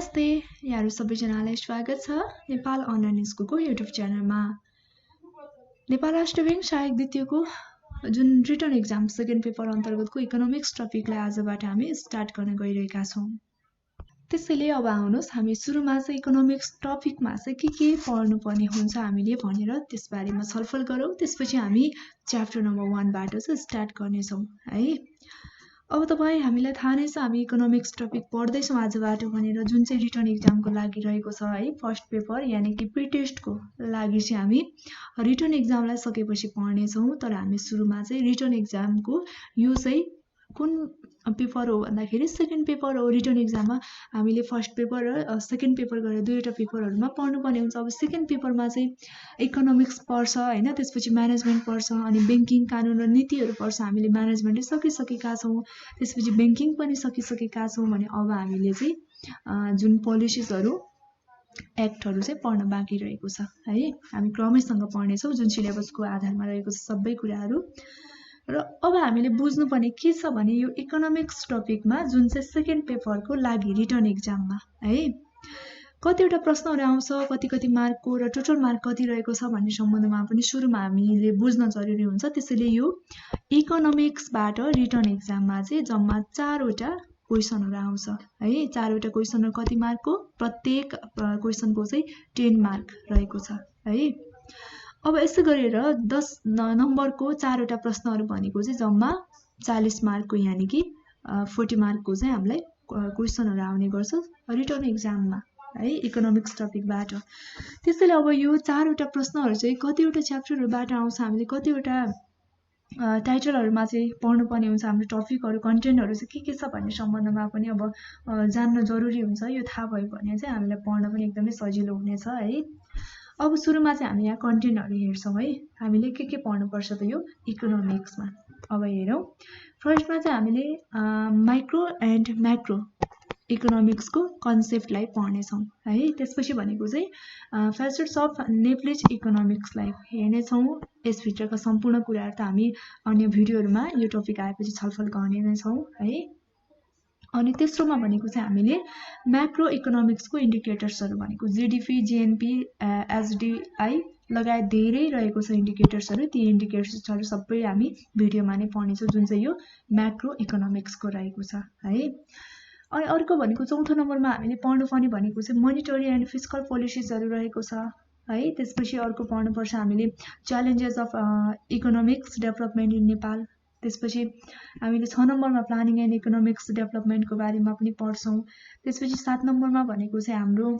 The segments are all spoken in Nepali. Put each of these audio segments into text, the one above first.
नमस्ते, यहाँहरु सबैजनालाई स्वागत छ नेपाल अनलाइन स्कुलको युट्युब च्यानलमा। नेपाल राष्ट्र बैंक सहायक द्वितीयको जुन रिटन एक्जाम सेकेन्ड पेपर अन्तर्गतको इकोनोमिक्स टपिकलाई आजबाट हामी स्टार्ट गर्न गइरहेका छौं। त्यसैले अब आउनुहोस् हामी सुरुमा चाहिँ इकोनोमिक्स टपिकमा चाहिँ के पढ्नुपर्ने हुन्छ हामीले भनेर त्यसबारेमा छलफल गरौँ। त्यसपछि हामी च्याप्टर नम्बर 1 बाट चाहिँ स्टार्ट गर्ने छौं है। अब तपाई हामीलाई थाहा नै छ हामी इकोनोमिक्स टपिक पढ्दै छौं आजबाट भनेर, जुन चाहिँ रिटन एक्जामको लागि रहेको छ है। फर्स्ट पेपर यानी कि प्री टेस्टको लागि चाहिँ हामी रिटन एक्जामलाई सकेपछि पढ्ने छौं। तर हामी सुरुमा चाहिँ रिटन एक्जामको यो चाहिँ कुन पेपर हो भन्दाखेरि सेकेन्ड पेपर हो। रिटन एक्जाममा हामीले फर्स्ट पेपर र सेकेन्ड पेपर गरेर दुईवटा पेपरहरुमा पढ्नुपर्ने हुन्छ। अब सेकेन्ड पेपरमा चाहिँ इकोनोमिक्स पर्छ हैन, त्यसपछि म्यानेजमेन्ट पर्छ अनि बैंकिङ कानून र नीतिहरु पर्छ। हामीले म्यानेजमेन्टै सकिसकेका छौं, त्यसपछि बैंकिङ पनि सकिसकेका छौं भने अब हामीले चाहिँ जुन पोलिसीजहरु एक्टहरु चाहिँ पढ्न बाँकी रहेको छ है। हामी क्रमैसँग पढ्ने छौं जुन सिलेबसको आधारमा रहेको छ सबै कुराहरु। र अब हामीले बुझ्नुपर्ने के छ भने यो इकोनोमिक्स टपिकमा जुन चाहिँ सेकेन्ड पेपरको लागि रिटन एक्जाममा है कतिवटा प्रश्नहरु आउँछ, कति मार्कको र टोटल मार्क कति रहेको छ भन्ने सम्बन्धमा पनि सुरुमा हामीले बुझ्न जरुरी हुन्छ। त्यसैले यो इकोनोमिक्सबाट रिटन एक्जाममा चाहिँ जम्मा 4 वटा क्वेशनहरु आउँछ है। 4 वटा क्वेशनहरु कति मार्कको, प्रत्येक क्वेशनको चाहिँ 10 मार्क रहेको छ है। अब यसै गरेर 10 नम्बरको 4 वटा प्रश्नहरु भनेको चाहिँ जम्मा 40 मार्कको यानी कि 40 मार्कको चाहिँ हामीलाई क्वेशनहरु आउने गर्छ रिटन एक्जाममा है इकोनोमिक्स टपिकबाट। त्यसैले अब यो 4 वटा प्रश्नहरु चाहिँ कतिवटा च्याप्टरहरुबाट आउँछ, हामीले कतिवटा टाइटलहरुमा चाहिँ पढ्नुपर्ने हुन्छ, हाम्रो टपिकहरु कन्टेन्टहरु चाहिँ के छ भन्ने सम्बन्धमा पनि अब जान्न जरुरी हुन्छ। यो थाहा भयो भने चाहिँ हामीलाई पढ्न पनि एकदमै सजिलो हुनेछ है। अब सुरुमा चाहिँ हामी यहाँ कन्टेन्टहरु हेर्छौं है। हामीले के पढ्नुपर्छ त यो इकोनोमिक्समा। अब हेरौं, फर्स्टमा चाहिँ हामीले माइक्रो एन्ड म्याक्रो इकोनोमिक्सको कन्सेप्टलाई पढ्ने छौं है। त्यसपछि भनेको चाहिँ फेचर्स अफ नेप्लिज इकोनोमिक्सलाई हेर्ने छौं। यसभित्रका सम्पूर्ण कुराहरु त हामी अन्य भिडियोहरुमा यो टपिक आएपछि छलफल गर्ने नै छौं है। अनि तेस्रोमा भनेको चाहिँ हामीले म्याक्रो इकोनोमिक्सको इन्डिकेटर्सहरु भनेको जीडीपी, जीएनपी, एसडीआई लगायत धेरै रहेको छ इन्डिकेटर्सहरु। ती इन्डिकेटर्सहरु सबै हामी भिडियोमा नै पढ्ने छौं जुन चाहिँ यो म्याक्रो इकोनोमिक्सको रहेको छ है। अनि अर्को भनेको चौथो नम्बरमा हामीले पढ्नुपर्ने भनेको चाहिँ मोनिटरी एन्ड फिस्कल पोलिसीजहरु रहेको छ है। त्यसपछि अर्को पढ्नुपर्छ हामीले challenges of economics development in Nepal. त्यसपछि हामीले 6 नम्बरमा प्लानिङ एन्ड इकोनोमिक्स डेभलपमेन्टको बारेमा पनि पढ्छौं। त्यसपछि 7 नम्बरमा भनेको चाहिँ हाम्रो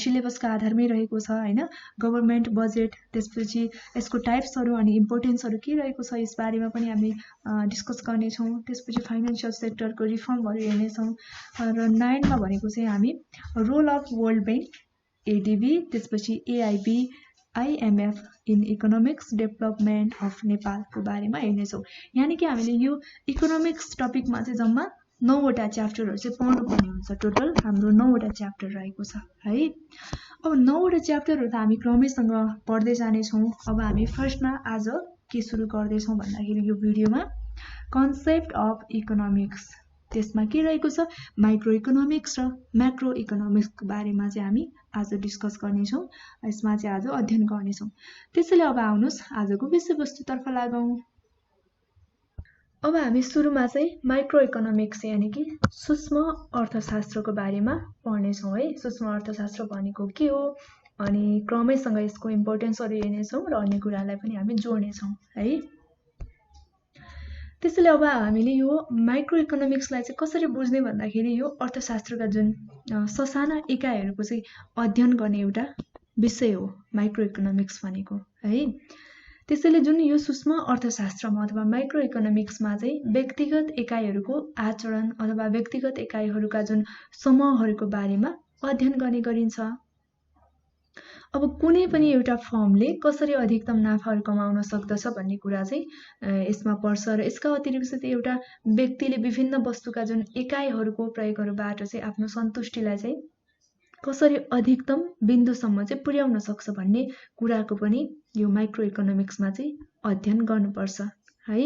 सिलेबसको आधारमै रहेको छ हैन, गभर्नमेन्ट बजेट। त्यसपछि यसको टाइप्सहरु अनि इम्पोर्टेन्सहरु के रहेको छ यस बारेमा पनि हामी डिस्कस गर्ने छौं। त्यसपछि फाइनान्शियल सेक्टरको रिफर्महरु हेर्ने छौं। र 9 मा भनेको चाहिँ हामी role of world bank ADB, त्यसपछि AIB, IMF in economics development of नेपालको बारेमा हेर्ने छौं। यानी कि हामीले यो इकोनोमिक्स टपिकमा चाहिँ जम्मा 9 वटा च्याप्टरहरु चाहिँ पढ्नुपर्ने हुन्छ। टोटल हाम्रो 9 वटा च्याप्टर रहेको छ है। अब 9 वटा च्याप्टरहरु त हामी क्रमैसँग पढ्दै जाने छौं। अब हामी फर्स्टमा आज के सुरु गर्दै छौं भन्दाखेरि यो भिडियोमा कन्सेप्ट अफ इकोनोमिक्स, त्यसमा के रहेको छ माइक्रो इकोनोमिक्स र म्याक्रो इकोनोमिक्सको बारेमा चाहिँ हामी आज डिस्कस गर्ने छौं। यसमा चाहिँ आज अध्ययन गर्ने छौं। त्यसैले अब आउनुस् आजको विषयवस्तुतर्फ लागौं। अब हामी सुरुमा चाहिँ माइक्रो इकोनोमिक्स यानी कि सूक्ष्म अर्थशास्त्रको बारेमा पढ्ने छौं है। सूक्ष्म अर्थशास्त्र भनेको के हो अनि क्रमैसँग यसको इम्पोर्टेन्सहरु हेर्ने छौं र अन्य कुरालाई पनि हामी जोड्ने छौं है। त्यसैले अब हामीले यो माइक्रो इकोनोमिक्सलाई चाहिँ कसरी बुझ्ने भन्दाखेरि यो अर्थशास्त्रका जुन ससाना इकाइहरुको चाहिँ अध्ययन गर्ने एउटा विषय हो माइक्रो इकोनोमिक्स भनेको है। त्यसैले जुन यो सूक्ष्म अर्थशास्त्रमा अथवा माइक्रो इकोनोमिक्समा चाहिँ व्यक्तिगत इकाइहरुको आचरण अथवा व्यक्तिगत इकाइहरुका जुन समूहहरुको बारेमा अध्ययन गर्ने गरिन्छ। अब कुनै पनि एउटा फर्मले कसरी अधिकतम नाफाहरु कमाउन सक्दछ भन्ने कुरा चाहिँ यसमा पर्छ। र यसका अतिरिक्त चाहिँ एउटा व्यक्तिले विभिन्न वस्तुका जुन इकाइहरुको प्रयोगहरुबाट चाहिँ आफ्नो सन्तुष्टिलाई चाहिँ कसरी अधिकतम बिन्दुसम्म चाहिँ पुर्याउन सक्छ भन्ने कुराको पनि यो माइक्रो इकोनोमिक्समा चाहिँ अध्ययन गर्नुपर्छ है।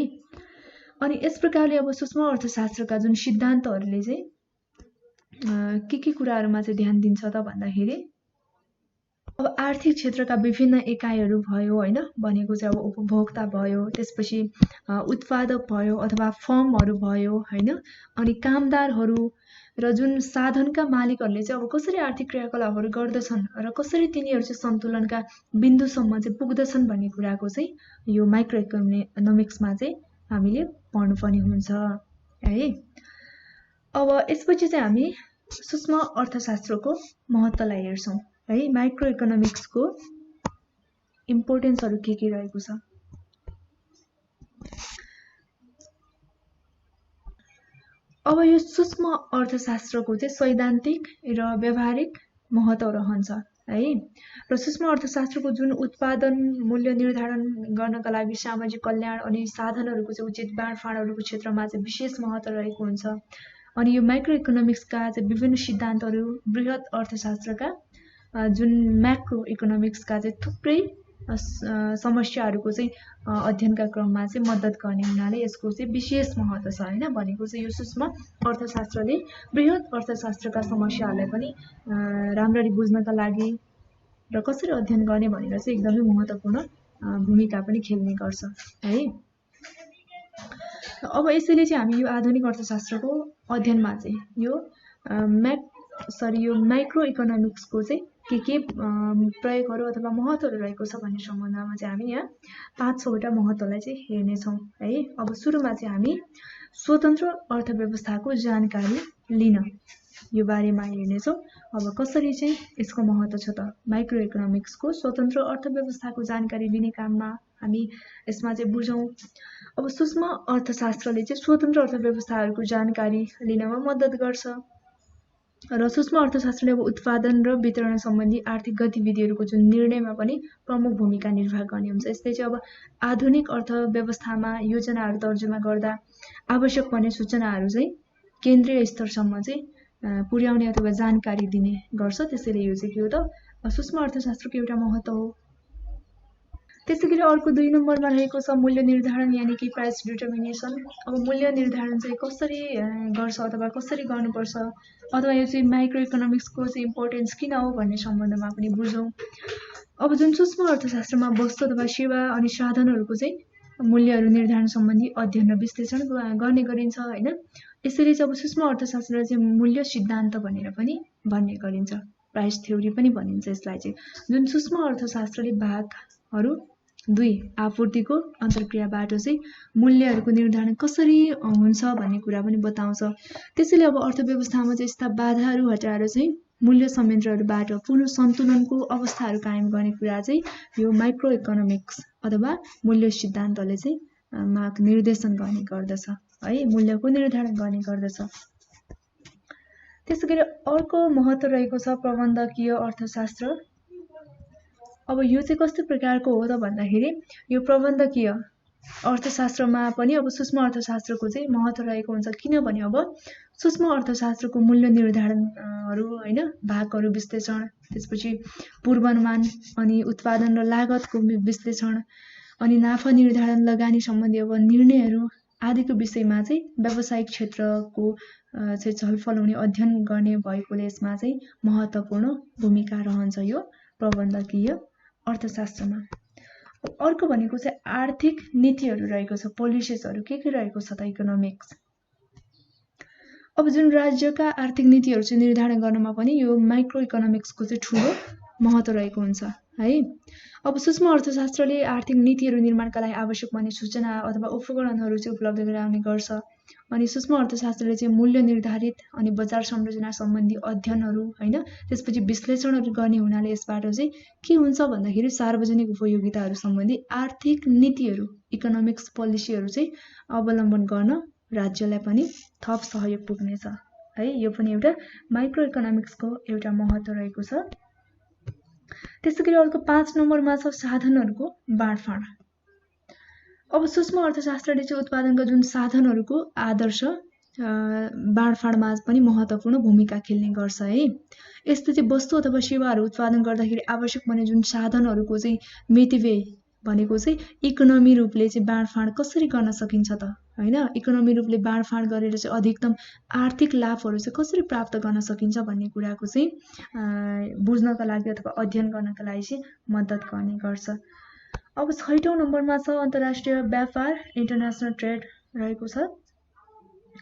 अनि यस प्रकारले अब सूक्ष्म अर्थशास्त्रका जुन सिद्धान्तहरुले चाहिँ के कुराहरुमा चाहिँ ध्यान दिन्छ त भन्दाखेरि अब आर्थिक क्षेत्रका विभिन्न एकाइहरू भयो हैन, भनेको चाहिँ अब उपभोक्ता भयो, त्यसपछि उत्पादक भयो अथवा फर्महरू भयो हैन, अनि कामदारहरू र जुन साधनका मालिकहरूले चाहिँ अब कसरी आर्थिक क्रियाकलापहरू गर्दछन् र कसरी तिनीहरू चाहिँ सन्तुलनका बिन्दुसम्म चाहिँ पुग्दछन् भन्ने कुराको चाहिँ यो माइक्रो इकोनोमिक्समा चाहिँ हामीले पढ्नुपर्ने हुन्छ है। अब यसपछि चाहिँ हामी सूक्ष्म अर्थशास्त्रको महत्त्वलाई हेर्छौं है। माइक्रो इकोनोमिक्सको इम्पोर्टेन्सहरु के रहेको छ। अब यो सूक्ष्म अर्थशास्त्रको चाहिँ सैद्धान्तिक र व्यावहारिक महत्त्व रहन्छ है। र सूक्ष्म अर्थशास्त्रको जुन उत्पादन मूल्य निर्धारण गर्नका लागि सामाजिक कल्याण अनि साधनहरूको चाहिँ उचित बाँडफाँडहरूको क्षेत्रमा चाहिँ विशेष महत्त्व रहेको हुन्छ। अनि यो माइक्रो इकोनोमिक्सका चाहिँ विभिन्न सिद्धान्तहरू बृहत अर्थशास्त्रका जुन म्याक्रो इकोनोमिक्सका चाहिँ थुप्रै समस्याहरूको चाहिँ अध्ययनका क्रममा चाहिँ मद्दत गर्ने हुनाले यसको चाहिँ विशेष महत्त्व छ हैन। भनेको चाहिँ यो सूक्ष्म अर्थशास्त्रले बृहत अर्थशास्त्रका समस्याहरूलाई पनि राम्ररी बुझ्नका लागि र कसरी अध्ययन गर्ने भनेर चाहिँ एकदमै महत्त्वपूर्ण भूमिका पनि खेल्ने गर्छ है। अब यसैले चाहिँ हामी यो आधुनिक अर्थशास्त्रको अध्ययनमा चाहिँ यो माइक्रो इकोनोमिक्सको चाहिँ के प्रयोगहरू अथवा महत्त्वहरू रहेको छ भन्ने सम्बन्धमा चाहिँ हामी यहाँ 5-6 वटा महत्त्वलाई चाहिँ हेर्ने छौं है। अब सुरुमा चाहिँ हामी स्वतन्त्र अर्थव्यवस्थाको जानकारी लिन यो बारेमा हेर्ने छौं। अब कसरी चाहिँ यसको महत्त्व छ त। माइक्रो इकोनोमिक्सको स्वतन्त्र अर्थव्यवस्थाको जानकारी लिने काममा हामी यसमा चाहिँ बुझौं। अब सूक्ष्म अर्थशास्त्रले चाहिँ स्वतन्त्र अर्थव्यवस्थाहरूको जानकारी लिनमा मद्दत गर्छ र सूक्ष्म अर्थशास्त्रले अब उत्पादन र वितरण सम्बन्धी आर्थिक गतिविधिहरूको जुन निर्णयमा पनि प्रमुख भूमिका निर्वाह गर्ने हुन्छ। यसले चाहिँ अब आधुनिक अर्थव्यवस्थामा योजनाहरू तर्जुमा गर्दा आवश्यक पर्ने सूचनाहरू चाहिँ केन्द्रीय स्तरसम्म चाहिँ पुर्याउने अथवा जानकारी दिने गर्छ। त्यसैले यो चाहिँ के हो त सूक्ष्म अर्थशास्त्रको एउटा महत्त्व हो। त्यसैगरी अर्को 2 नम्बरमा रहेको छ मूल्य निर्धारण यानी कि प्राइस डिटर्मिनेसन। अब मूल्य निर्धारण चाहिँ कसरी गर्छ अथवा कसरी गर्नुपर्छ अथवा यो चाहिँ माइक्रो इकोनोमिक्सको चाहिँ इम्पोर्टेन्स किन हो भन्ने सम्बन्धमा पनि बुझौं। अब जुन सूक्ष्म अर्थशास्त्रमा वस्तु अथवा सेवा अनि साधनहरूको चाहिँ मूल्यहरू निर्धारण सम्बन्धी अध्ययन र विश्लेषण गर्ने गरिन्छ हैन। यसैले चाहिँ अब सूक्ष्म अर्थशास्त्रलाई चाहिँ मूल्य सिद्धान्त भनेर पनि भन्ने गरिन्छ, प्राइस थ्योरी पनि भनिन्छ यसलाई चाहिँ। जुन सूक्ष्म अर्थशास्त्रले भागहरू 2 आपूर्तिको अन्तर्क्रियाबाट चाहिँ मूल्यहरूको निर्धारण कसरी हुन्छ भन्ने कुरा पनि बताउँछ। त्यसैले अब अर्थव्यवस्थामा चाहिँ यस्ता बाधाहरू हटाएर चाहिँ मूल्य संयन्त्रहरूबाट पुनः सन्तुलनको अवस्थाहरू कायम गर्ने कुरा चाहिँ यो माइक्रो इकोनोमिक्स अथवा मूल्य सिद्धान्तले चाहिँ निर्देशन गर्ने गर्दछ है, मूल्यको निर्धारण गर्ने गर्दछ। त्यसैगरी अर्को महत्त्व रहेको छ प्रबन्धकीय अर्थशास्त्र। अब यो चाहिँ कस्तो प्रकारको हो त भन्दाखेरि यो प्रबन्धकीय अर्थशास्त्रमा पनि अब सूक्ष्म अर्थशास्त्रको चाहिँ महत्त्व रहेको हुन्छ। किनभने अब सूक्ष्म अर्थशास्त्रको मूल्य निर्धारणहरू हैन, भागहरू विश्लेषण, त्यसपछि पूर्वानुमान अनि उत्पादन र लागतको विश्लेषण अनि नाफा निर्धारण, लगानी सम्बन्धी अब निर्णयहरू आदिको विषयमा चाहिँ व्यावसायिक क्षेत्रको चाहिँ छलफल हुने अध्ययन गर्ने भएकोले यसमा चाहिँ महत्त्वपूर्ण भूमिका रहन्छ यो प्रबन्धकीय अर्थशास्त्रमा। अर्को भनेको चाहिँ आर्थिक नीतिहरू रहेको छ, पोलिसीजहरू के रहेको छ त इकोनोमिक्स। अब जुन राज्यका आर्थिक नीतिहरू चाहिँ निर्धारण गर्नमा पनि यो माइक्रो इकोनोमिक्सको चाहिँ ठूलो महत्त्व रहेको हुन्छ है। अब सूक्ष्म अर्थशास्त्रले आर्थिक नीतिहरू निर्माणका लागि आवश्यक पर्ने सूचना अथवा उपकरणहरू चाहिँ उपलब्ध गराउने गर्छ। अनि सूक्ष्म अर्थशास्त्रले चाहिँ मूल्य निर्धारित अनि बजार संरचना सम्बन्धी अध्ययनहरू हैन, त्यसपछि विश्लेषणहरू गर्ने हुनाले यसबाट चाहिँ के हुन्छ भन्दाखेरि सार्वजनिक उपयोगिताहरू सम्बन्धी आर्थिक नीतिहरू इकोनोमिक्स पोलिसीहरू चाहिँ अवलम्बन गर्न राज्यलाई पनि थप सहयोग पुग्नेछ है। यो पनि एउटा माइक्रो इकोनोमिक्सको एउटा महत्त्व रहेको छ। त्यसैगरी अर्को 5 नम्बरमा छ साधनहरूको बाँडफाँड। अब सूक्ष्म अर्थशास्त्रले चाहिँ उत्पादनका जुन साधनहरूको आदर्श बाँडफाँडमा पनि महत्त्वपूर्ण भूमिका खेल्ने गर्छ है। यस्तो चाहिँ वस्तु अथवा सेवाहरू उत्पादन गर्दाखेरि आवश्यक पर्ने जुन साधनहरूको चाहिँ मितिव्यय भनेको चाहिँ इकोनोमी रूपले चाहिँ बाँडफाँड कसरी गर्न सकिन्छ त हैन, इकोनोमी रूपले बाँडफाँड गरेर चाहिँ अधिकतम आर्थिक लाभहरू चाहिँ कसरी प्राप्त गर्न सकिन्छ भन्ने कुराको चाहिँ बुझ्नका लागि अथवा अध्ययन गर्नका लागि चाहिँ मद्दत गर्ने गर्छ। अब 6औं नम्बरमा छ अन्तर्राष्ट्रिय व्यापार, इन्टरनेसनल ट्रेड रहेको छ।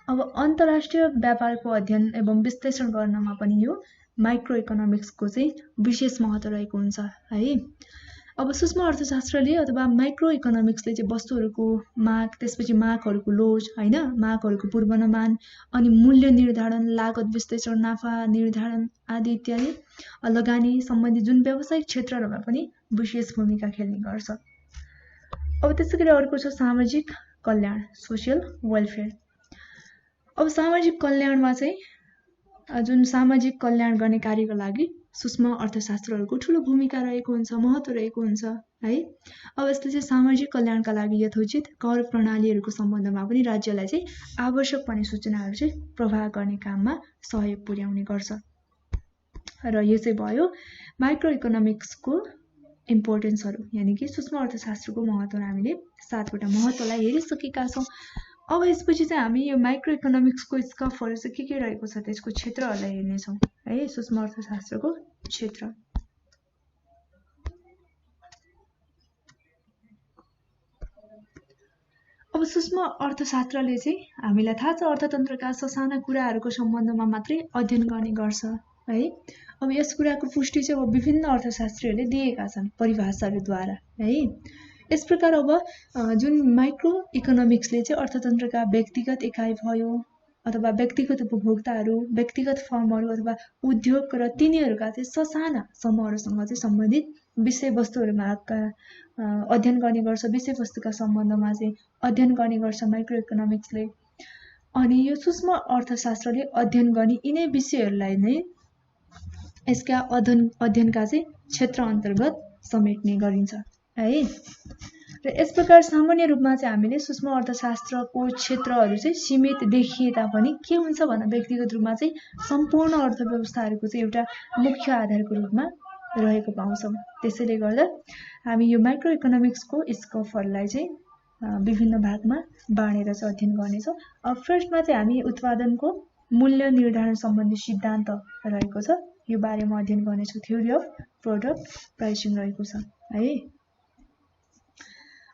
अब अन्तर्राष्ट्रिय व्यापारको अध्ययन एवं विश्लेषण गर्नमा पनि यो माइक्रो इकोनोमिक्सको चाहिँ विशेष महत्त्व रहेको हुन्छ है। अब सूक्ष्म अर्थशास्त्रले अथवा माइक्रो इकोनोमिक्सले चाहिँ वस्तुहरूको माग, त्यसपछि मागहरूको लोज हैन, मागहरूको पूर्वानुमान अनि मूल्य निर्धारण, लागत विश्लेषण, नाफा निर्धारण आदि इत्यादि लगानी सम्बन्धी जुन व्यावसायिक क्षेत्रहरूमा पनि विशेष भूमिका खेल्ने गर्छ। अब त्यसैगरी अर्को छ सामाजिक कल्याण, सोशल वेलफेयर। अब सामाजिक कल्याणमा चाहिँ जुन सामाजिक कल्याण गर्ने कार्यको लागि सूक्ष्म अर्थशास्त्रहरूको ठूलो भूमिका रहेको हुन्छ, महत्त्व रहेको हुन्छ है। अब यसले चाहिँ सामाजिक कल्याणका लागि यथोचित कर प्रणालीहरूको सम्बन्धमा पनि राज्यलाई चाहिँ आवश्यक पर्ने सूचनाहरू चाहिँ प्रवाह गर्ने काममा सहयोग पुर्याउने गर्छ। र यो चाहिँ भयो माइक्रो इकोनोमिक्सको इम्पोर्टेन्सहरू, यानि कि सूक्ष्म अर्थशास्त्रको महत्त्व हामीले 7वटा महत्त्वलाई हेरिसकेका छौँ। अब यसपछि चाहिँ हामी यो माइक्रो इकोनोमिक्सको स्कोपहरू चाहिँ के रहेको छ त्यसको क्षेत्रहरूलाई हेर्नेछौँ है। सूक्ष्म अर्थशास्त्रको क्षेत्र अब सूक्ष्म अर्थशास्त्रले चाहिँ हामीलाई थाहा छ अर्थतन्त्रका ससाना कुराहरूको सम्बन्धमा मात्रै अध्ययन गर्ने गर्छ है। अब यस कुराको पुष्टि चाहिँ अब विभिन्न अर्थशास्त्रीहरूले दिएका छन् परिभाषाहरूद्वारा है। यस प्रकार अब जुन माइक्रो इकोनोमिक्सले चाहिँ अर्थतन्त्रका व्यक्तिगत एकाइ भयो अथवा व्यक्तिगत उपभोक्ताहरू, व्यक्तिगत फर्महरू अथवा उद्योग र तिनीहरूका चाहिँ ससाना समूहहरूसँग चाहिँ सम्बन्धित विषयवस्तुहरूमा अध्ययन गर्ने गर्छ। विषयवस्तुका सम्बन्धमा चाहिँ अध्ययन गर्ने गर्छ माइक्रो इकोनोमिक्सले। अनि यो सूक्ष्म अर्थशास्त्रले अध्ययन गर्ने यिनै विषयहरूलाई नै यसका अध्ययनका चाहिँ क्षेत्र अन्तर्गत समेट्ने गरिन्छ है। र यस प्रकार सामान्य रूपमा चाहिँ हामीले सूक्ष्म अर्थशास्त्रको क्षेत्रहरू चाहिँ सीमित देखिए तापनि के हुन्छ भन्दा व्यक्तिगत रूपमा चाहिँ सम्पूर्ण अर्थव्यवस्थाहरूको चाहिँ एउटा मुख्य आधारको रूपमा रहेको पाउँछौँ। त्यसैले गर्दा हामी यो माइक्रो इकोनोमिक्सको स्कोपहरूलाई चाहिँ विभिन्न भागमा बाँडेर चाहिँ अध्ययन गर्नेछौँ। अब फर्स्टमा चाहिँ हामी उत्पादनको मूल्य निर्धारण सम्बन्धी सिद्धान्त रहेको छ, यो बारेमा अध्ययन गर्नेछौँ। थ्योरी अफ प्रोडक्ट प्राइसिङ रहेको छ है।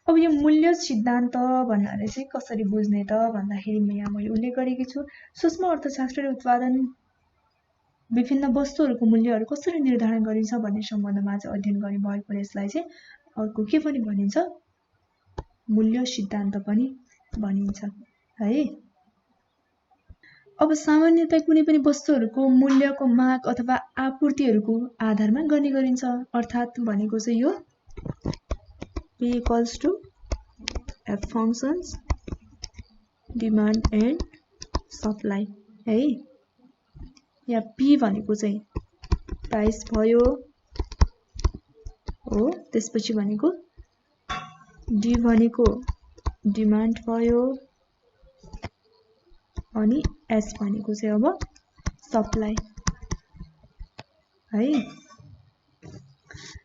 अब यो मूल्य सिद्धान्त भन्नाले चाहिँ कसरी बुझ्ने त भन्दाखेरि यहाँ मैले उल्लेख गरेकी छु सूक्ष्म अर्थशास्त्रले उत्पादन विभिन्न वस्तुहरूको मूल्यहरू कसरी निर्धारण गरिन्छ भन्ने सम्बन्धमा चाहिँ अध्ययन गर्ने भएकोले यसलाई चाहिँ अर्को के पनि भनिन्छ, मूल्य सिद्धान्त पनि भनिन्छ है। अब सामान्यतया कुनै पनि वस्तुहरूको मूल्यको माग अथवा आपूर्तिहरूको आधारमा गर्ने गरिन्छ। अर्थात् भनेको चाहिँ यो P equals to F functions demand and supply है। या P भनेको चाहिँ प्राइस भयो हो, त्यसपछि भनेको D भनेको डिमान्ड भयो अनि S भनेको चाहिँ अब सप्लाई है।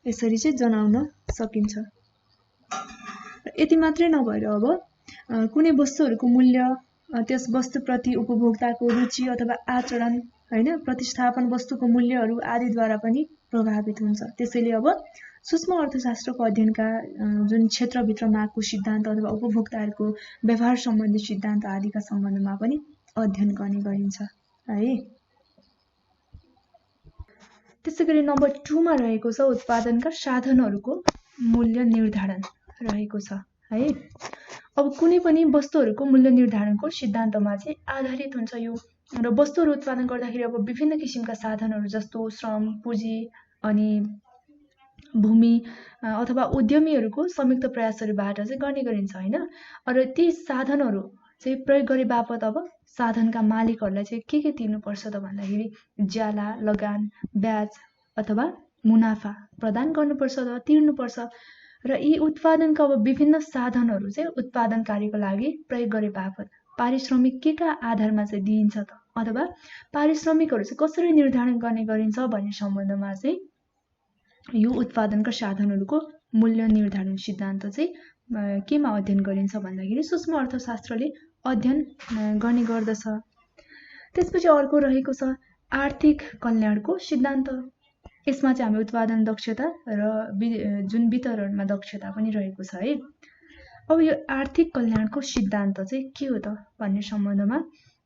यसरी चाहिँ जनाउन सकिन्छ। यति मात्रै नभएर अब कुनै वस्तुहरूको मूल्य त्यस वस्तुप्रति उपभोक्ताको रुचि अथवा आचरण हैन, प्रतिस्थापन, वस्तुको मूल्यहरू आदिद्वारा पनि प्रभावित हुन्छ। त्यसैले अब सूक्ष्म अर्थशास्त्रको अध्ययनका जुन क्षेत्रभित्र मागको सिद्धान्त अथवा उपभोक्ताहरूको व्यवहार सम्बन्धी सिद्धान्त आदिका सम्बन्धमा पनि अध्ययन गर्ने गरिन्छ है। त्यसैगरी नम्बर 2 मा रहेको छ उत्पादनका साधनहरूको मूल्य निर्धारण रहेको छ है। अब कुनै पनि वस्तुहरूको मूल्य निर्धारणको सिद्धान्तमा चाहिँ आधारित हुन्छ यो। र वस्तुहरू उत्पादन गर्दाखेरि अब विभिन्न किसिमका साधनहरू जस्तो श्रम, पुँजी अनि भूमि अथवा उद्यमीहरूको संयुक्त प्रयासहरूबाट चाहिँ गर्ने गरिन्छ हैन। र ती साधनहरू चाहिँ प्रयोग गरे बापत अब साधनका मालिकहरूलाई चाहिँ के तिर्नुपर्छ त भन्दाखेरि ज्याला, लगान, ब्याज अथवा मुनाफा प्रदान गर्नुपर्छ अथवा तिर्नुपर्छ। र यी उत्पादनका अब विभिन्न साधनहरू चाहिँ उत्पादन कार्यको लागि प्रयोग गरे बापत पारिश्रमिक के का आधारमा चाहिँ दिइन्छ त अथवा पारिश्रमिकहरू चाहिँ कसरी निर्धारण गर्ने गरिन्छ भन्ने सम्बन्धमा चाहिँ यो उत्पादनका साधनहरूको मूल्य निर्धारण सिद्धान्त चाहिँ केमा अध्ययन गरिन्छ भन्दाखेरि सूक्ष्म अर्थशास्त्रले अध्ययन गर्ने गर्दछ। त्यसपछि अर्को रहेको छ आर्थिक कल्याणको सिद्धान्त। यसमा चाहिँ हामी उत्पादन दक्षता र जुन वितरणमा दक्षता पनि रहेको छ है। अब यो आर्थिक कल्याणको सिद्धान्त चाहिँ के हो त भन्ने सम्बन्धमा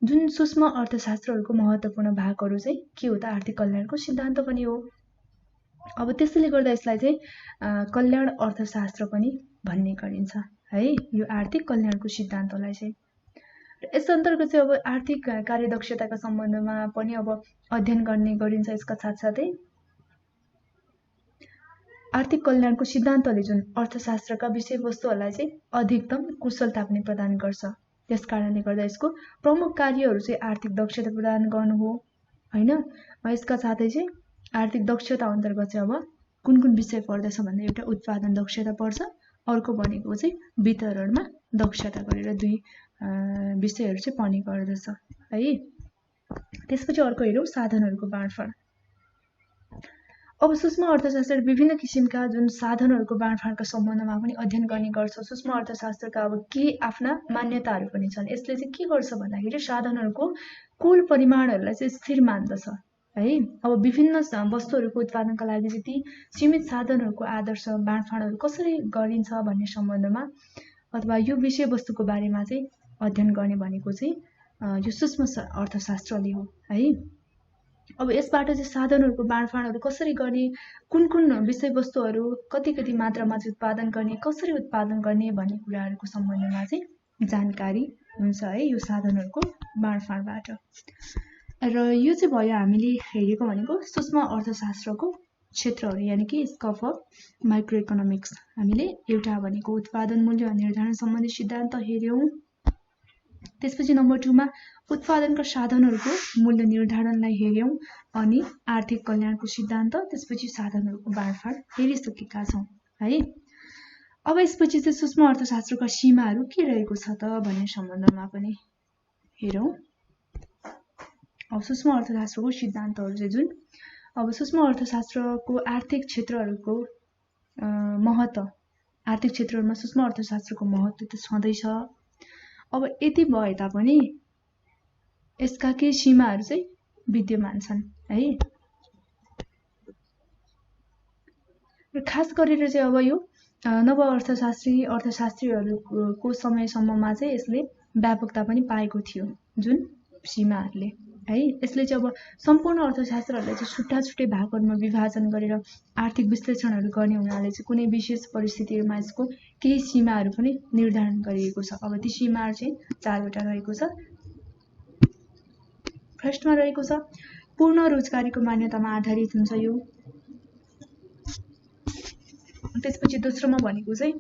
जुन सूक्ष्म अर्थशास्त्रहरूको महत्त्वपूर्ण भागहरू चाहिँ के हो त आर्थिक कल्याणको सिद्धान्त पनि हो। अब त्यसैले गर्दा यसलाई चाहिँ कल्याण अर्थशास्त्र पनि भन्ने गरिन्छ है, यो आर्थिक कल्याणको सिद्धान्तलाई चाहिँ। यस अन्तर्गत चाहिँ अब आर्थिक कार्यदक्षताका सम्बन्धमा पनि अब अध्ययन गर्ने गरिन्छ। यसका साथसाथै आर्थिक कल्याणको सिद्धान्तले जुन अर्थशास्त्रका विषयवस्तुहरूलाई चाहिँ अधिकतम कुशलता पनि प्रदान गर्छ। त्यस कारणले गर्दा यसको प्रमुख कार्यहरू चाहिँ आर्थिक दक्षता प्रदान गर्नु हो हैन। यसका साथै चाहिँ आर्थिक दक्षता अन्तर्गत चाहिँ अब कुन कुन विषय पर्दछ भन्दा एउटा उत्पादन दक्षता पर्छ, अर्को भनेको चाहिँ वितरणमा दक्षता गरेर दुई विषयहरू चाहिँ पर्ने गर्दछ है। त्यसपछि अर्को हेरौँ साधनहरूको बाँडफाँड। अब सूक्ष्म अर्थशास्त्र विभिन्न किसिमका जुन साधनहरूको बाँडफाँडका सम्बन्धमा पनि अध्ययन गर्ने गर्छ। सूक्ष्म अर्थशास्त्रका अब के आफ्ना मान्यताहरू पनि छन्। यसले चाहिँ के गर्छ भन्दाखेरि साधनहरूको कुल परिमाणहरूलाई चाहिँ स्थिर मान्दछ है। अब विभिन्न वस्तुहरूको उत्पादनका लागि चाहिँ ती सीमित साधनहरूको आदर्श बाँडफाँडहरू कसरी गरिन्छ भन्ने सम्बन्धमा अथवा यो विषयवस्तुको बारेमा चाहिँ अध्ययन गर्ने भनेको चाहिँ यो सूक्ष्म अर्थशास्त्रले हो है। अब यसबाट चाहिँ साधनहरूको बाँडफाँडहरू कसरी गर्ने, कुन कुन विषयवस्तुहरू कति कति मात्रामा चाहिँ उत्पादन गर्ने, कसरी उत्पादन गर्ने भन्ने कुराहरूको सम्बन्धमा चाहिँ जानकारी हुन्छ है यो साधनहरूको बाँडफाँडबाट। र यो चाहिँ भयो हामीले हेरेको भनेको सूक्ष्म अर्थशास्त्रको क्षेत्रहरू यानि कि स्कोप अफ माइक्रो इकोनोमिक्स। हामीले एउटा भनेको उत्पादन मूल्य निर्धारण सम्बन्धी सिद्धान्त हेर्यौँ। त्यसपछि नम्बर 2 मा उत्पादनका साधनहरूको मूल्य निर्धारणलाई हेर्यौँ अनि आर्थिक कल्याणको सिद्धान्त, त्यसपछि साधनहरूको बाँडफाँड हेरिसकेका छौँ है। अब यसपछि चाहिँ सूक्ष्म अर्थशास्त्रका सीमाहरू के रहेको छ त भन्ने सम्बन्धमा पनि हेरौँ। अब सूक्ष्म अर्थशास्त्रको सिद्धान्तहरू चाहिँ जुन अब सूक्ष्म अर्थशास्त्रको आर्थिक क्षेत्रहरूको महत्त्व, आर्थिक क्षेत्रहरूमा सूक्ष्म अर्थशास्त्रको महत्त्व त छँदैछ। अब यति भए तापनि यसका केही सीमाहरू चाहिँ विद्यमान छन् है। र खास गरेर चाहिँ अब यो नव अर्थशास्त्रीहरूको समयसम्ममा चाहिँ यसले व्यापकता पनि पाएको थियो जुन सीमाहरूले है। यसले चाहिँ अब सम्पूर्ण अर्थशास्त्रहरूलाई चाहिँ छुट्टा छुट्टै भागहरूमा विभाजन गरेर आर्थिक विश्लेषणहरू गर्ने हुनाले चाहिँ कुनै विशेष परिस्थितिहरूमा यसको केही सीमाहरू पनि निर्धारण गरिएको छ। अब ती सीमाहरू चाहिँ 4वटा रहेको छ। फर्स्टमा रहेको छ पूर्ण रोजगारीको मान्यतामा आधारित हुन्छ यो। त्यसपछि दोस्रोमा भनेको चाहिँ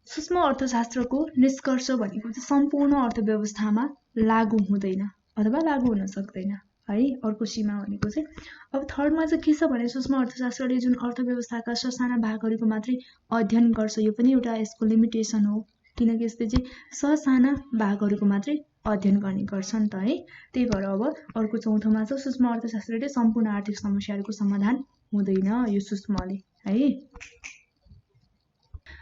सूक्ष्म अर्थशास्त्रको निष्कर्ष भनेको चाहिँ सम्पूर्ण अर्थव्यवस्थामा लागू हुँदैन अथवा लागू हुन सक्दैन है। अर्को सीमा भनेको चाहिँ अब थर्डमा चाहिँ के छ भने सूक्ष्म अर्थशास्त्रले जुन अर्थव्यवस्थाका ससाना भागहरूको मात्रै अध्ययन गर्छ। यो पनि एउटा यसको लिमिटेसन हो, किनकि यसले चाहिँ ससाना भागहरूको मात्रै अध्ययन गर्ने गर्छ नि त है। त्यही भएर अब अर्को चौथोमा चाहिँ सूक्ष्म अर्थशास्त्रले सम्पूर्ण आर्थिक समस्याहरूको समाधान हुँदैन यो सूक्ष्मले है।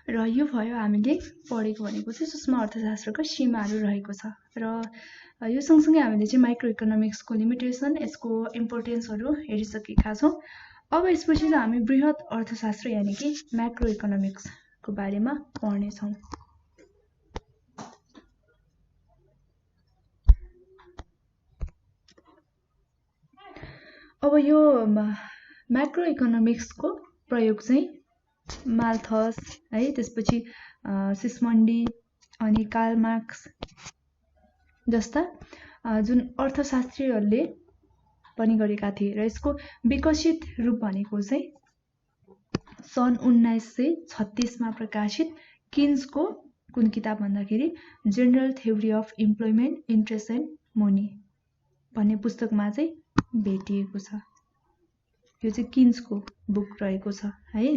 र यो भयो हामीले पढेको भनेको चाहिँ सूक्ष्म अर्थशास्त्रको सीमाहरू रहेको छ। र यो सँगसँगै हामीले चाहिँ माइक्रो इकोनोमिक्सको लिमिटेसन, यसको इम्पोर्टेन्सहरू हेरिसकेका छौँ। अब यसपछि चाहिँ हामी बृहत अर्थशास्त्र यानि कि म्याक्रो इकोनोमिक्सको बारेमा पढ्नेछौँ। अब यो म्याक्रो इकोनोमिक्सको प्रयोग चाहिँ माल्थस है, त्यसपछि सिस्मन्डी अनि कार्ल मार्क्स जस्ता जुन अर्थशास्त्रीहरूले पनि गरेका थिए। र यसको विकसित रूप भनेको चाहिँ सन् 1936 मा प्रकाशित किन्सको कुन किताब भन्दाखेरि general theory of employment, interest and money भन्ने पुस्तकमा चाहिँ भेटिएको छ। यो चाहिँ किन्सको बुक रहेको छ है।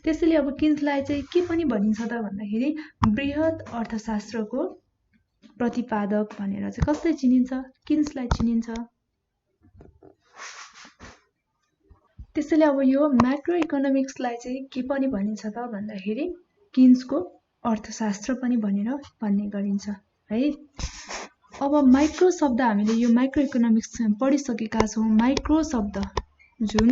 त्यसैले अब किन्सलाई चाहिँ के पनि भनिन्छ त भन्दाखेरि बृहत अर्थशास्त्रको प्रतिपादक भनेर चाहिँ कसले चिनिन्छ? किन्सलाई चिनिन्छ। त्यसैले अब यो म्याक्रो इकोनोमिक्सलाई चाहिँ के पनि भनिन्छ त भन्दाखेरि किन्सको अर्थशास्त्र पनि भनेर भन्ने गरिन्छ है। अब माइक्रो शब्द हामीले यो माइक्रो इकोनोमिक्स पढिसकेका छौँ। माइक्रो शब्द जुन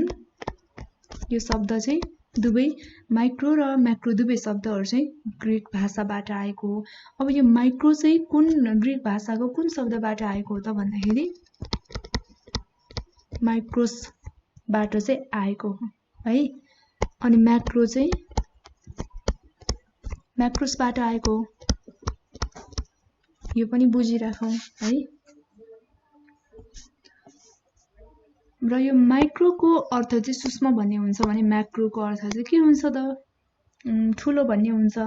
यो शब्द चाहिँ दुवै माइक्रो र म्याक्रो दुवै शब्दहरू चाहिँ ग्रिक भाषाबाट आएको हो। अब यो माइक्रो चाहिँ कुन ग्रिक भाषाको कुन शब्दबाट आएको हो त भन्दाखेरि माइक्रोसबाट चाहिँ आएको हो है। अनि म्याक्रो चाहिँ म्याक्रोसबाट आएको हो, यो पनि बुझिराखौँ है। र यो माइक्रोको अर्थ चाहिँ सूक्ष्म भन्ने हुन्छ भने म्याक्रोको अर्थ चाहिँ के हुन्छ त ठुलो भन्ने हुन्छ।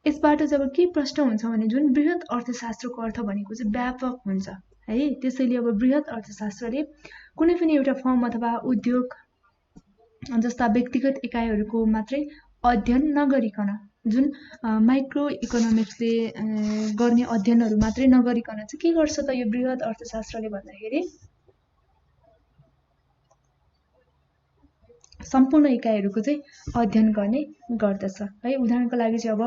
यसबाट जब के प्रश्न हुन्छ भने जुन बृहत अर्थशास्त्रको अर्थ भनेको चाहिँ व्यापक हुन्छ है। त्यसैले अब बृहत अर्थशास्त्रले कुनै पनि एउटा फर्म अथवा उद्योग जस्ता व्यक्तिगत इकाइहरूको मात्रै अध्ययन नगरिकन जुन माइक्रो इकोनोमिक्सले गर्ने अध्ययनहरू मात्रै नगरिकन चाहिँ के गर्छ त यो बृहत अर्थशास्त्रले भन्दाखेरि सम्पूर्ण इकाइहरूको चाहिँ अध्ययन गर्ने गर्दछ है। उदाहरणको लागि चाहिँ अब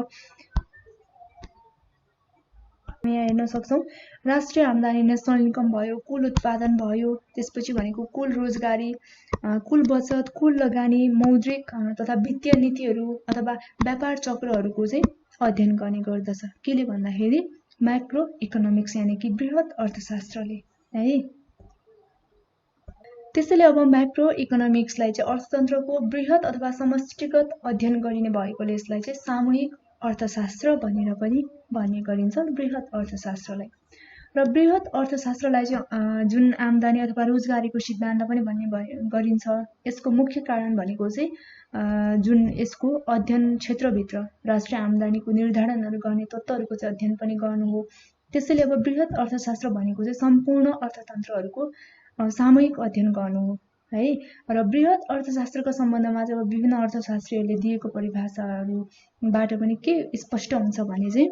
यहाँ हेर्न सक्छौँ राष्ट्रिय आम्दानी नेसनल इन्कम भयो, कुल उत्पादन भयो, त्यसपछि भनेको कुल रोजगारी, कुल बचत, कुल लगानी, मौद्रिक तथा वित्तीय नीतिहरू अथवा व्यापार चक्रहरूको चाहिँ अध्ययन गर्ने गर्दछ। केले भन्दाखेरि माइक्रो इकोनोमिक्स यानि कि बृहत अर्थशास्त्रले है। त्यसैले अब माइक्रो इकोनोमिक्सलाई चाहिँ अर्थतन्त्रको बृहत अथवा समष्टिगत अध्ययन गरिने भएकोले यसलाई चाहिँ सामूहिक अर्थशास्त्र भनेर पनि भन्ने गरिन्छ बृहत अर्थशास्त्रलाई। र बृहत अर्थशास्त्रलाई चाहिँ जुन आम्दानी अथवा रोजगारीको सिद्धान्त पनि भन्ने गरिन्छ। यसको मुख्य कारण भनेको चाहिँ जुन यसको अध्ययन क्षेत्रभित्र राष्ट्रिय आम्दानीको निर्धारणहरू गर्ने तत्त्वहरूको चाहिँ अध्ययन पनि गर्नु हो। त्यसैले अब बृहत अर्थशास्त्र भनेको चाहिँ सम्पूर्ण अर्थतन्त्रहरूको सामूहिक अध्ययन गर्नु हो है। र बृहत अर्थशास्त्रको सम्बन्धमा चाहिँ अब विभिन्न अर्थशास्त्रीहरूले दिएको परिभाषाहरूबाट पनि के स्पष्ट हुन्छ भने चाहिँ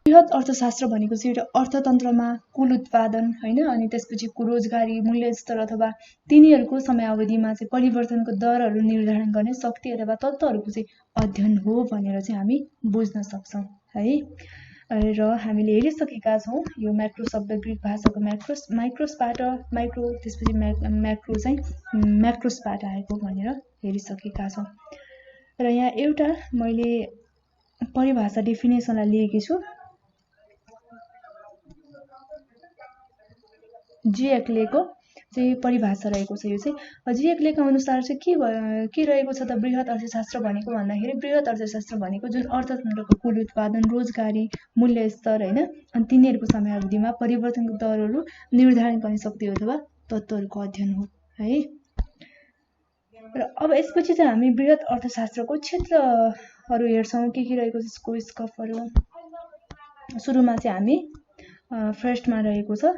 बृहत अर्थशास्त्र भनेको चाहिँ एउटा अर्थतन्त्रमा कुल उत्पादन होइन, अनि त्यसपछि रोजगारी, मूल्यस्तर अथवा तिनीहरूको समयावधिमा चाहिँ परिवर्तनको दरहरू निर्धारण गर्ने शक्ति अथवा तत्त्वहरूको चाहिँ अध्ययन हो भनेर चाहिँ हामी बुझ्न सक्छौँ है। र हामीले हेरिसकेका छौँ यो म्याक्रो शब्द ग्रिक भाषाको माइक्रोसबाट माइक्रो, त्यसपछि म्याक्रो चाहिँ म्याक्रोसबाट आएको भनेर हेरिसकेका छौँ। र यहाँ एउटा मैले परिभाषा डेफिनेसनलाई लिएकी छु। जिएक्लेको चाहिँ परिभाषा रहेको छ। यो चाहिँ जिएक्लेको अनुसार चाहिँ के रहेको छ त बृहत अर्थशास्त्र भनेको भन्दाखेरि बृहत अर्थशास्त्र भनेको जुन अर्थतन्त्रको कुल उत्पादन, रोजगारी, मूल्यस्तर होइन, अनि तिनीहरूको समयावधिमा परिवर्तनको दरहरू निर्धारण गर्ने शक्ति अथवा तत्त्वहरूको अध्ययन हो है। र अब यसपछि चाहिँ हामी बृहत अर्थशास्त्रको क्षेत्रहरू हेर्छौँ के रहेको छ यसको स्कोपहरू। सुरुमा चाहिँ हामी फर्स्टमा रहेको छ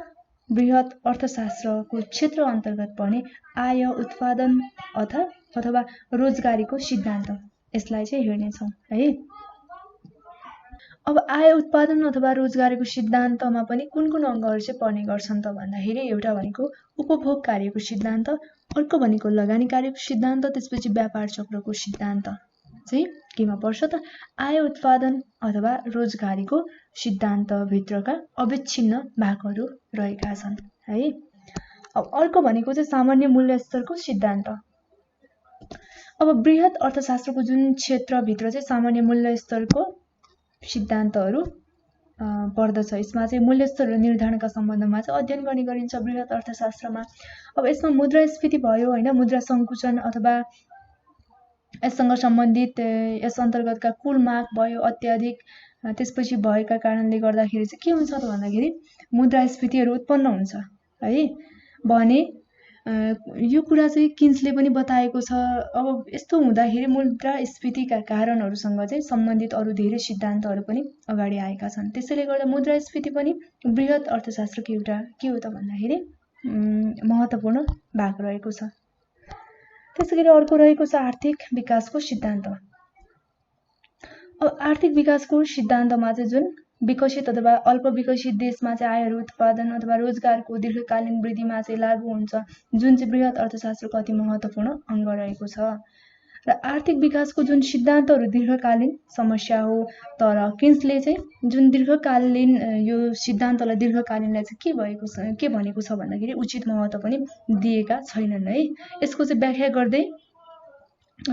बृहत अर्थशास्त्रको क्षेत्र अन्तर्गत पर्ने आय, उत्पादन अथवा रोजगारीको सिद्धान्त, यसलाई चाहिँ हेर्नेछौँ है। अब आय, उत्पादन अथवा रोजगारीको सिद्धान्तमा पनि कुन कुन अङ्गहरू चाहिँ पर्ने गर्छन् त भन्दाखेरि एउटा भनेको उपभोग कार्यको सिद्धान्त, अर्को भनेको लगानी कार्यको सिद्धान्त, त्यसपछि व्यापार चक्रको सिद्धान्त चाहिँ केमा पर्छ त आय, उत्पादन अथवा रोजगारीको सिद्धान्तभित्रका अविच्छिन्न भागहरू रहेका छन् है। अब अर्को भनेको चाहिँ सामान्य मूल्यस्तरको सिद्धान्त। अब बृहत अर्थशास्त्रको जुन क्षेत्रभित्र चाहिँ सामान्य मूल्यस्तरको सिद्धान्तहरू पर्दछ, यसमा चाहिँ मूल्यस्तरहरू निर्धारणका सम्बन्धमा चाहिँ अध्ययन गर्ने गरिन्छ बृहत अर्थशास्त्रमा। अब यसमा मुद्रास्फीति भयो होइन, मुद्रा सङ्कुचन अथवा यससँग सम्बन्धित यस अन्तर्गतका कुल माग भयो अत्याधिक, त्यसपछि भएका कारणले गर्दाखेरि चाहिँ के हुन्छ त भन्दाखेरि मुद्रास्फीतिहरू उत्पन्न हुन्छ है भने यो कुरा चाहिँ किन्सले पनि बताएको छ। अब यस्तो हुँदाखेरि मुद्रास्फीतिका कारणहरूसँग चाहिँ सम्बन्धित अरू धेरै सिद्धान्तहरू पनि अगाडि आएका छन्। त्यसैले गर्दा मुद्रास्फीति पनि बृहत अर्थशास्त्रको एउटा के हो त भन्दाखेरि महत्त्वपूर्ण भाग रहेको छ। त्यसैगरी अर्को रहेको छ आर्थिक विकासको सिद्धान्त। अब आर्थिक विकासको सिद्धान्तमा चाहिँ जुन विकसित अथवा अल्प विकसित देशमा चाहिँ आयहरू उत्पादन अथवा रोजगारको दीर्घकालीन वृद्धिमा चाहिँ लागू हुन्छ, जुन चाहिँ बृहत अर्थशास्त्रको अति महत्त्वपूर्ण अङ्ग रहेको छ। र आर्थिक विकासको जुन सिद्धान्तहरू दीर्घकालीन समस्या हो, तर किन्सले चाहिँ जुन दीर्घकालीन यो सिद्धान्तलाई दीर्घकालीनलाई चाहिँ के भनेको छ भन्दाखेरि उचित महत्त्व पनि दिएका छैनन् है। यसको चाहिँ व्याख्या गर्दै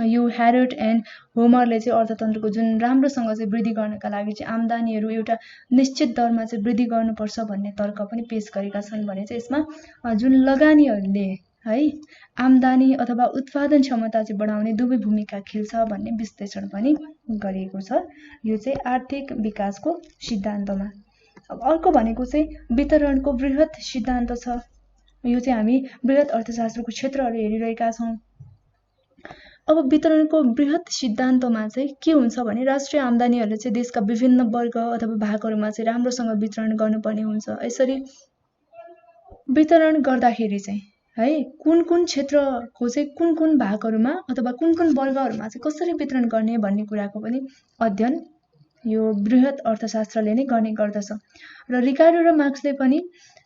यो ह्यारोल्ड एन्ड होमरले चाहिँ अर्थतन्त्रको जुन राम्रोसँग चाहिँ वृद्धि गर्नका लागि चाहिँ आम्दानीहरू एउटा निश्चित दरमा चाहिँ वृद्धि गर्नुपर्छ भन्ने तर्क पनि पेश गरेका छन् भने चाहिँ यसमा जुन लगानीहरूले है आम्दानी अथवा उत्पादन क्षमता चाहिँ बढाउने दुवै भूमिका खेल्छ भन्ने विश्लेषण पनि गरिएको छ यो चाहिँ आर्थिक विकासको सिद्धान्तमा। अब अर्को भनेको चाहिँ वितरणको बृहत सिद्धान्त छ। यो चाहिँ हामी बृहत अर्थशास्त्रको क्षेत्रहरू हेरिरहेका छौँ। अब वितरणको बृहत सिद्धान्तमा चाहिँ के हुन्छ भने राष्ट्रिय आम्दानीहरूले चाहिँ देशका विभिन्न वर्ग अथवा भागहरूमा चाहिँ राम्रोसँग वितरण गर्नुपर्ने हुन्छ। यसरी वितरण गर्दाखेरि चाहिँ है कुन कुन क्षेत्रको चाहिँ कुन कुन भागहरूमा अथवा कुन कुन वर्गहरूमा चाहिँ कसरी वितरण गर्ने भन्ने कुराको पनि अध्ययन यो बृहत अर्थशास्त्रले नै गर्ने गर्दछ। र रिकार्डो र मार्क्सले पनि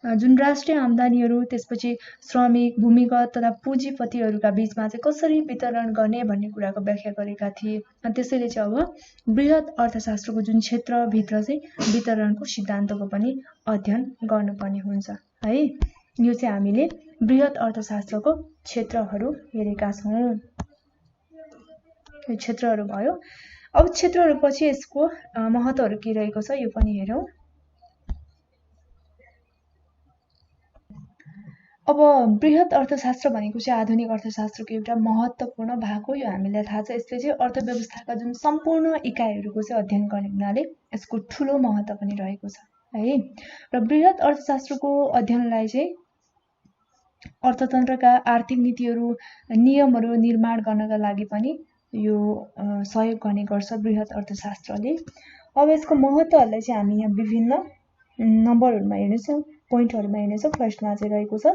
जुन राष्ट्रिय आम्दानीहरू त्यसपछि श्रमिक भूमिगत तथा पुँजीपतिहरूका बीचमा चाहिँ कसरी वितरण गर्ने भन्ने कुराको व्याख्या गरेका थिए। अनि त्यसैले चाहिँ अब बृहत अर्थशास्त्रको जुन क्षेत्रभित्र चाहिँ वितरणको सिद्धान्तको पनि अध्ययन गर्नुपर्ने हुन्छ है। यो चाहिँ हामीले बृहत अर्थशास्त्रको क्षेत्रहरू हेरेका छौँ। यो क्षेत्रहरू भयो। अब क्षेत्रहरूपछि यसको महत्त्वहरू के रहेको छ यो पनि हेरौँ। अब बृहत अर्थशास्त्र भनेको चाहिँ आधुनिक अर्थशास्त्रको एउटा महत्त्वपूर्ण भाग हो। यो हामीलाई थाहा छ। यसले चाहिँ अर्थव्यवस्थाका जुन सम्पूर्ण इकाइहरूको चाहिँ अध्ययन गर्ने हुनाले यसको ठुलो महत्त्व पनि रहेको छ है। र बृहत अर्थशास्त्रको अध्ययनलाई चाहिँ अर्थतन्त्रका आर्थिक नीतिहरू नियमहरू निर्माण गर्नका लागि पनि यो सहयोग गर्ने गर्छ बृहत अर्थशास्त्रले। अब यसको महत्त्वहरूलाई चाहिँ हामी यहाँ विभिन्न नम्बरहरूमा हेर्नेछौँ, पोइन्टहरूमा हेर्नेछौँ। फर्स्टमा चाहिँ रहेको छ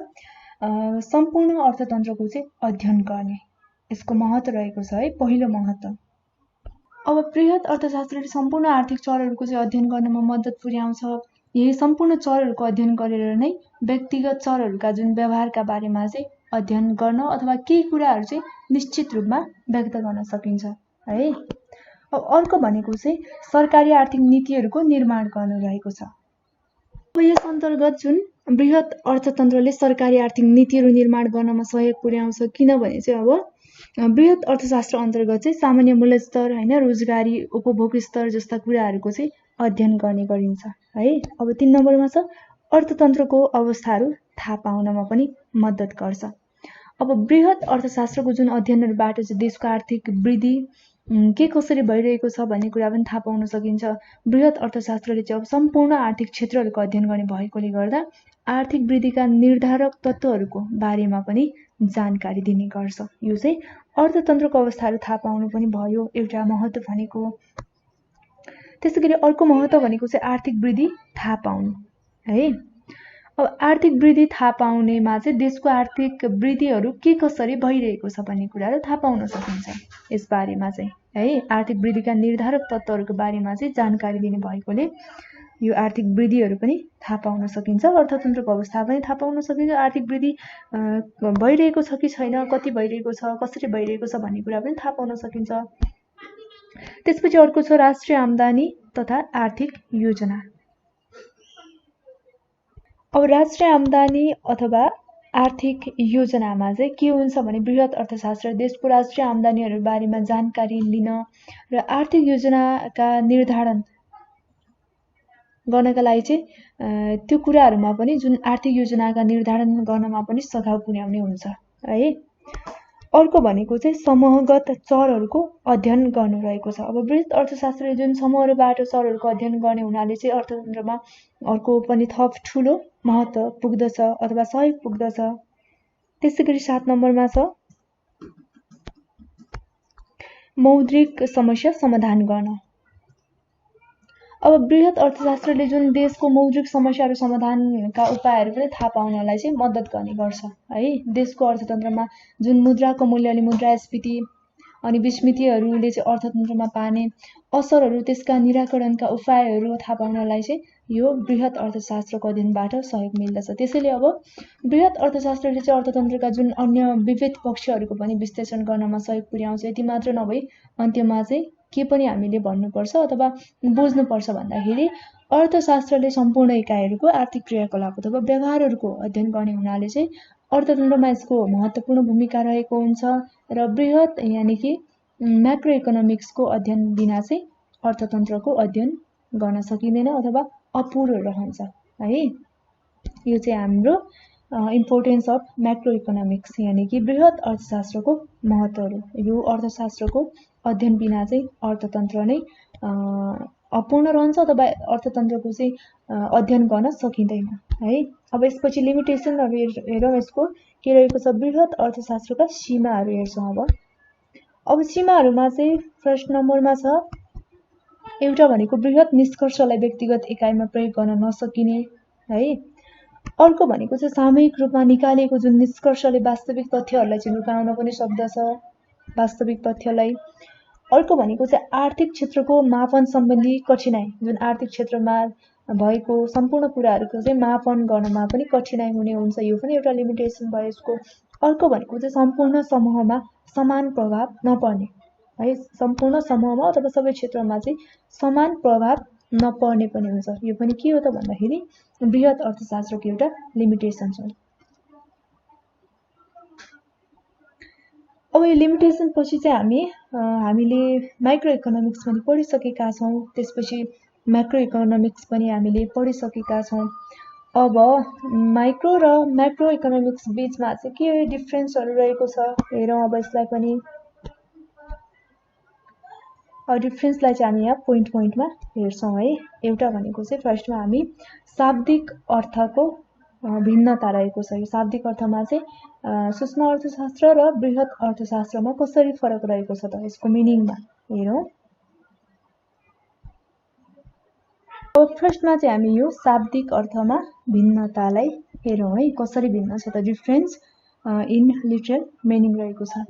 सम्पूर्ण अर्थतन्त्रको चाहिँ अध्ययन गर्ने, यसको महत्त्व रहेको छ है। पहिलो महत्त्व अब बृहत अर्थशास्त्रले सम्पूर्ण आर्थिक चरहरूको चाहिँ अध्ययन गर्नमा मद्दत पुर्याउँछ। यही सम्पूर्ण चरहरूको अध्ययन गरेर नै व्यक्तिगत चरहरूका जुन व्यवहारका बारेमा चाहिँ अध्ययन गर्न अथवा केही कुराहरू चाहिँ निश्चित रूपमा व्यक्त गर्न सकिन्छ है। अब अर्को भनेको चाहिँ सरकारी आर्थिक नीतिहरूको निर्माण गर्नु रहेको छ। अब यस अन्तर्गत जुन बृहत अर्थतन्त्रले सरकारी आर्थिक नीतिहरू निर्माण गर्नमा सहयोग पुर्याउँछ, किनभने चाहिँ अब बृहत अर्थशास्त्र अन्तर्गत चाहिँ सामान्य मूल्यस्तर हैन, रोजगारी, उपभोग स्तर जस्ता कुराहरूको चाहिँ अध्ययन गर्ने गरिन्छ है। अब 3 नम्बरमा छ अर्थतन्त्रको अवस्थाहरू थाहा पाउनमा पनि मद्दत गर्छ। अब बृहत अर्थशास्त्रको जुन अध्ययनहरूबाट चाहिँ देशको आर्थिक वृद्धि के कसरी भइरहेको छ भन्ने कुरा पनि थाहा पाउन सकिन्छ। बृहत अर्थशास्त्रले चाहिँ अब सम्पूर्ण आर्थिक क्षेत्रहरूको अध्ययन गर्ने भएकोले गर्दा आर्थिक वृद्धिका निर्धारक तत्त्वहरूको बारेमा पनि जानकारी दिने गर्छ। यो चाहिँ अर्थतन्त्रको अवस्थाहरू थाहा पाउनु पनि भयो एउटा महत्त्व भनेको। त्यसैगरी अर्को महत्त्व भनेको चाहिँ आर्थिक वृद्धि थाहा पाउनु है। अब आर्थिक वृद्धि थाहा पाउनेमा चाहिँ देशको आर्थिक वृद्धिहरू के कसरी भइरहेको छ भन्ने कुराहरू थाहा पाउन सकिन्छ। यस बारेमा चाहिँ है आर्थिक वृद्धिका निर्धारक तत्त्वहरूको बारेमा चाहिँ जानकारी दिने भएकोले यो आर्थिक वृद्धिहरू पनि थाहा पाउन सकिन्छ। अर्थतन्त्रको अवस्था पनि थाहा पाउन सकिन्छ। आर्थिक वृद्धि भइरहेको छ कि छैन, कति भइरहेको छ, कसरी भइरहेको छ भन्ने कुरा पनि थाहा पाउन सकिन्छ। त्यसपछि अर्को छ राष्ट्रिय आम्दानी तथा आर्थिक योजना। अब राष्ट्रिय आम्दानी अथवा आर्थिक योजनामा चाहिँ के हुन्छ भने बृहत अर्थशास्त्र देशको राष्ट्रिय आम्दानीहरू बारेमा जानकारी लिन र आर्थिक योजनाका निर्धारण गर्नका लागि चाहिँ त्यो कुराहरूमा पनि जुन आर्थिक योजनाका निर्धारण गर्नमा पनि सघाउ पुर्याउने हुन्छ है। अर्को भनेको चाहिँ समूहगत चरहरूको अध्ययन गर्नु रहेको छ। अब बृहत अर्थशास्त्रले जुन समूहहरूबाट चरहरूको अध्ययन गर्ने हुनाले चाहिँ अर्थतन्त्रमा अर्को पनि थप ठुलो महत्त्व पुग्दछ अथवा सहयोग पुग्दछ। त्यसैगरी 7 नम्बरमा छ मौद्रिक समस्या समाधान गर्न। अब बृहत अर्थशास्त्रले जुन देशको मौद्रिक समस्याहरू समाधानका उपायहरू पनि थाहा पाउनलाई चाहिँ मद्दत गर्ने गर्छ है। देशको अर्थतन्त्रमा जुन मुद्राको मूल्य अनि मुद्रास्फीति अनि विस्मृतिहरूले चाहिँ अर्थतन्त्रमा पार्ने असरहरू, त्यसका निराकरणका उपायहरू थाहा पाउनलाई चाहिँ यो बृहत अर्थशास्त्रको अध्ययनबाट सहयोग मिल्दछ। त्यसैले अब बृहत अर्थशास्त्रले चाहिँ अर्थतन्त्रका जुन अन्य विविध पक्षहरूको पनि विश्लेषण गर्नमा सहयोग पुर्याउँछ। यति मात्र नभई अन्त्यमा चाहिँ के पनि हामीले भन्नुपर्छ अथवा बुझ्नुपर्छ भन्दाखेरि अर्थशास्त्रले सम्पूर्ण इकाइहरूको आर्थिक क्रियाकलाप अथवा व्यवहारहरूको अध्ययन गर्ने हुनाले चाहिँ अर्थतन्त्रमा यसको महत्त्वपूर्ण भूमिका रहेको हुन्छ र बृहत यानि कि म्याक्रो इकोनोमिक्सको अध्ययन बिना चाहिँ अर्थतन्त्रको अध्ययन गर्न सकिँदैन अथवा अपुरो रहन्छ है। यो चाहिँ हाम्रो इम्पोर्टेन्स अफ म्याक्रो इकोनोमिक्स यानि कि बृहत अर्थशास्त्रको महत्त्वहरू। यो अर्थशास्त्रको अध्ययन बिना चाहिँ अर्थतन्त्र नै अपूर्ण रहन्छ अथवा अर्थतन्त्रको चाहिँ अध्ययन गर्न सकिँदैन है। अब यसपछि लिमिटेसनहरू हेरौँ, यसको के रहेको छ, बृहत अर्थशास्त्रका सीमाहरू हेर्छौँ। अब सीमाहरूमा चाहिँ फर्स्ट नम्बरमा छ एउटा भनेको बृहत निष्कर्षलाई व्यक्तिगत इकाइमा प्रयोग गर्न नसकिने है। अर्को भनेको चाहिँ सामूहिक रूपमा निकालेको जुन निष्कर्षले वास्तविक तथ्यहरूलाई चाहिँ लुकाउन पनि सक्दछ, वास्तविक तथ्यलाई। अर्को भनेको चाहिँ आर्थिक क्षेत्रको मापन सम्बन्धी कठिनाइ, जुन आर्थिक क्षेत्रमा भएको सम्पूर्ण कुराहरूको चाहिँ मापन गर्नमा पनि कठिनाइ हुने हुन्छ, यो पनि एउटा लिमिटेसन भयो यसको। अर्को भनेको चाहिँ सम्पूर्ण समूहमा समान प्रभाव नपर्ने है, सम्पूर्ण समूहमा अथवा सबै क्षेत्रमा चाहिँ समान प्रभाव नपर्ने पनि हुन्छ। यो पनि के हो त भन्दाखेरि बृहत अर्थशास्त्रको एउटा लिमिटेसन छ। अब यो लिमिटेसन पछि चाहिँ हामीले माइक्रो इकोनोमिक्स पनि पढिसकेका छौँ, त्यसपछि म्याक्रो इकोनोमिक्स पनि हामीले पढिसकेका छौँ। अब माइक्रो र म्याक्रो इकोनोमिक्स बीचमा चाहिँ के डिफ्रेन्सहरू रहेको छ हेरौँ। अब यसलाई पनि डिफ्रेन्सलाई चाहिँ हामी यहाँ पोइन्ट पोइन्टमा हेर्छौँ है। एउटा भनेको चाहिँ फर्स्टमा हामी शाब्दिक अर्थको भिन्नता रहेको छ। यो शाब्दिक अर्थमा चाहिँ सूक्ष्म अर्थशास्त्र र बृहत अर्थशास्त्रमा कसरी फरक रहेको छ त, यसको मिनिङमा हेरौँ। फर्स्टमा चाहिँ हामी यो शाब्दिक अर्थमा भिन्नतालाई हेरौँ है, कसरी भिन्न छ त, डिफ्रेन्स इन लिटरल मिनिङ रहेको छ।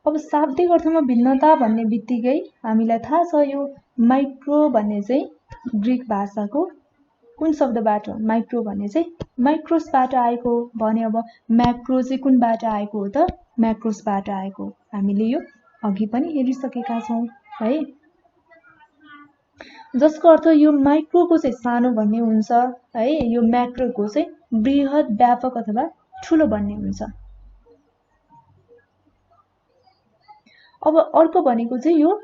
अब शाब्दिक अर्थमा भिन्नता भन्ने बित्तिकै हामीलाई थाहा छ यो माइक्रो भन्ने चाहिँ ग्रिक भाषाको कुन शब्दबाट, माइक्रो भन्ने चाहिँ माइक्रोसबाट आएको भने अब म्याक्रो चाहिँ कुनबाट आएको हो त, म्याक्रोसबाट आएको। हामीले यो अघि पनि हेरिसकेका छौँ है, जसको अर्थ यो माइक्रोको चाहिँ सानो भन्ने हुन्छ है, यो म्याक्रोको चाहिँ बृहत व्यापक अथवा ठुलो भन्ने हुन्छ। अब अर्को भनेको चाहिँ यो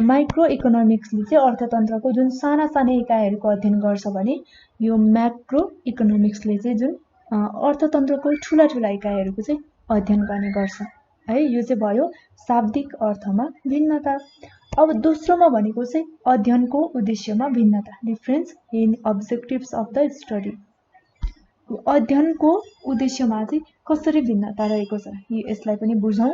माइक्रो इकोनोमिक्सले चाहिँ अर्थतन्त्रको जुन साना साना इकाइहरूको अध्ययन गर्छ भने यो म्याक्रो इकोनोमिक्सले चाहिँ जुन अर्थतन्त्रको ठुला ठुला इकाइहरूको चाहिँ अध्ययन गर्ने गर्छ है। यो चाहिँ भयो शाब्दिक अर्थमा भिन्नता। अब दोस्रोमा भनेको चाहिँ अध्ययनको उद्देश्यमा भिन्नता, difference in objectives of the study. अध्ययनको उद्देश्यमा चाहिँ कसरी भिन्नता रहेको छ यसलाई पनि बुझौँ।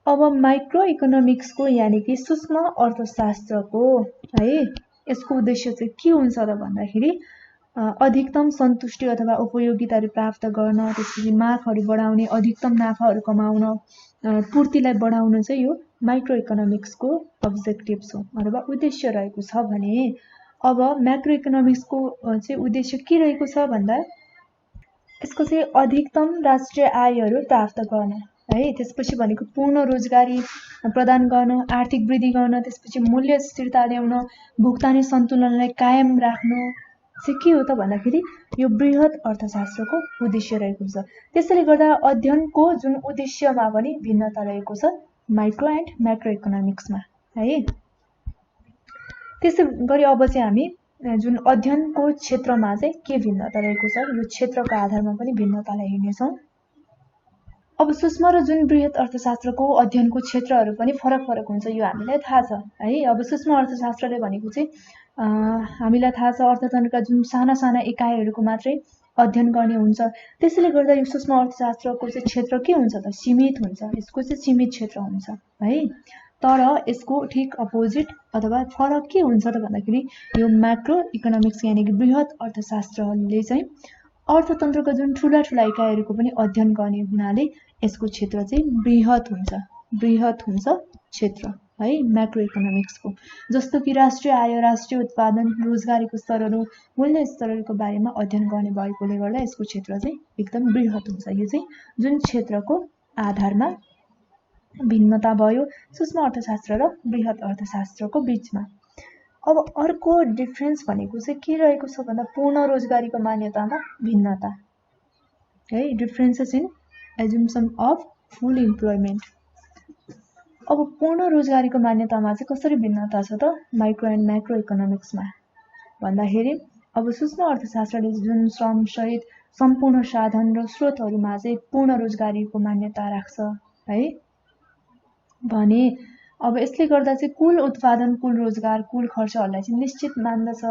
अब माइक्रो इकोनोमिक्सको यानि कि सूक्ष्म अर्थशास्त्रको है यसको उद्देश्य चाहिँ के हुन्छ त भन्दाखेरि अधिकतम सन्तुष्टि अथवा उपयोगिताहरू प्राप्त गर्न, त्यसपछि मागहरू बढाउने, अधिकतम नाफाहरू कमाउन, पूर्तिलाई बढाउन चाहिँ यो माइक्रो इकोनोमिक्सको अब्जेक्टिभ्स हो अथवा उद्देश्य रहेको छ भने अब म्याक्रो इकोनोमिक्सको चाहिँ उद्देश्य के रहेको छ भन्दा यसको चाहिँ अधिकतम राष्ट्रिय आयहरू प्राप्त गर्न है, त्यसपछि भनेको पूर्ण रोजगारी प्रदान गर्न, आर्थिक वृद्धि गर्न, त्यसपछि मूल्य स्थिरता ल्याउन, भुक्तानी सन्तुलनलाई कायम राख्नु चाहिँ के हो त भन्दाखेरि यो बृहत अर्थशास्त्रको उद्देश्य रहेको छ। त्यसैले गर्दा अध्ययनको जुन उद्देश्यमा पनि भिन्नता रहेको छ माइक्रो एन्ड म्याक्रो इकोनोमिक्समा है। त्यसै गरी अब चाहिँ हामी जुन अध्ययनको क्षेत्रमा चाहिँ के भिन्नता रहेको छ यो क्षेत्रको आधारमा पनि भिन्नतालाई हेर्नेछौँ। अब सूक्ष्म र जुन बृहत अर्थशास्त्रको अध्ययनको क्षेत्रहरू पनि फरक फरक हुन्छ, यो हामीलाई थाहा छ है। अब सूक्ष्म अर्थशास्त्रले भनेको चाहिँ हामीलाई थाहा छ अर्थतन्त्रका जुन साना साना इकाइहरूको मात्रै अध्ययन गर्ने हुन्छ। त्यसैले गर्दा यो सूक्ष्म अर्थशास्त्रको चाहिँ क्षेत्र के हुन्छ त, सीमित हुन्छ, यसको चाहिँ सीमित क्षेत्र हुन्छ है। तर यसको ठिक अपोजिट अथवा फरक के हुन्छ त भन्दाखेरि यो म्याक्रो इकोनोमिक्स यानि कि बृहत अर्थशास्त्रले चाहिँ अर्थतन्त्रका जुन ठुला ठुला इकाइहरूको पनि अध्ययन गर्ने हुनाले यसको क्षेत्र चाहिँ बृहत हुन्छ, बृहत हुन्छ क्षेत्र है म्याक्रो इकोनोमिक्सको। जस्तो कि राष्ट्रिय आय, राष्ट्रिय उत्पादन, रोजगारीको स्तरहरू, मूल्य स्तरहरूको बारेमा अध्ययन गर्ने भएकोले गर्दा यसको क्षेत्र चाहिँ एकदम बृहत हुन्छ। यो चाहिँ जुन क्षेत्रको आधारमा भिन्नता भयो सूक्ष्म अर्थशास्त्र र बृहत अर्थशास्त्रको बीचमा। अब अर्को डिफरेन्स भनेको चाहिँ के रहेको छ भन्दा पूर्ण रोजगारीको मान्यतामा भिन्नता है, differences in assumption of full employment. अब पूर्ण रोजगारीको मान्यतामा चाहिँ कसरी भिन्नता छ त माइक्रो एन्ड म्याक्रो इकोनोमिक्समा भन्दाखेरि अब सूक्ष्म अर्थशास्त्रले जुन श्रम सहित सम्पूर्ण साधन र स्रोतहरूमा चाहिँ पूर्ण रोजगारीको मान्यता राख्छ है भने अब यसले गर्दा चाहिँ कुल उत्पादन, कुल रोजगार, कुल खर्चहरूलाई चाहिँ निश्चित मान्दछ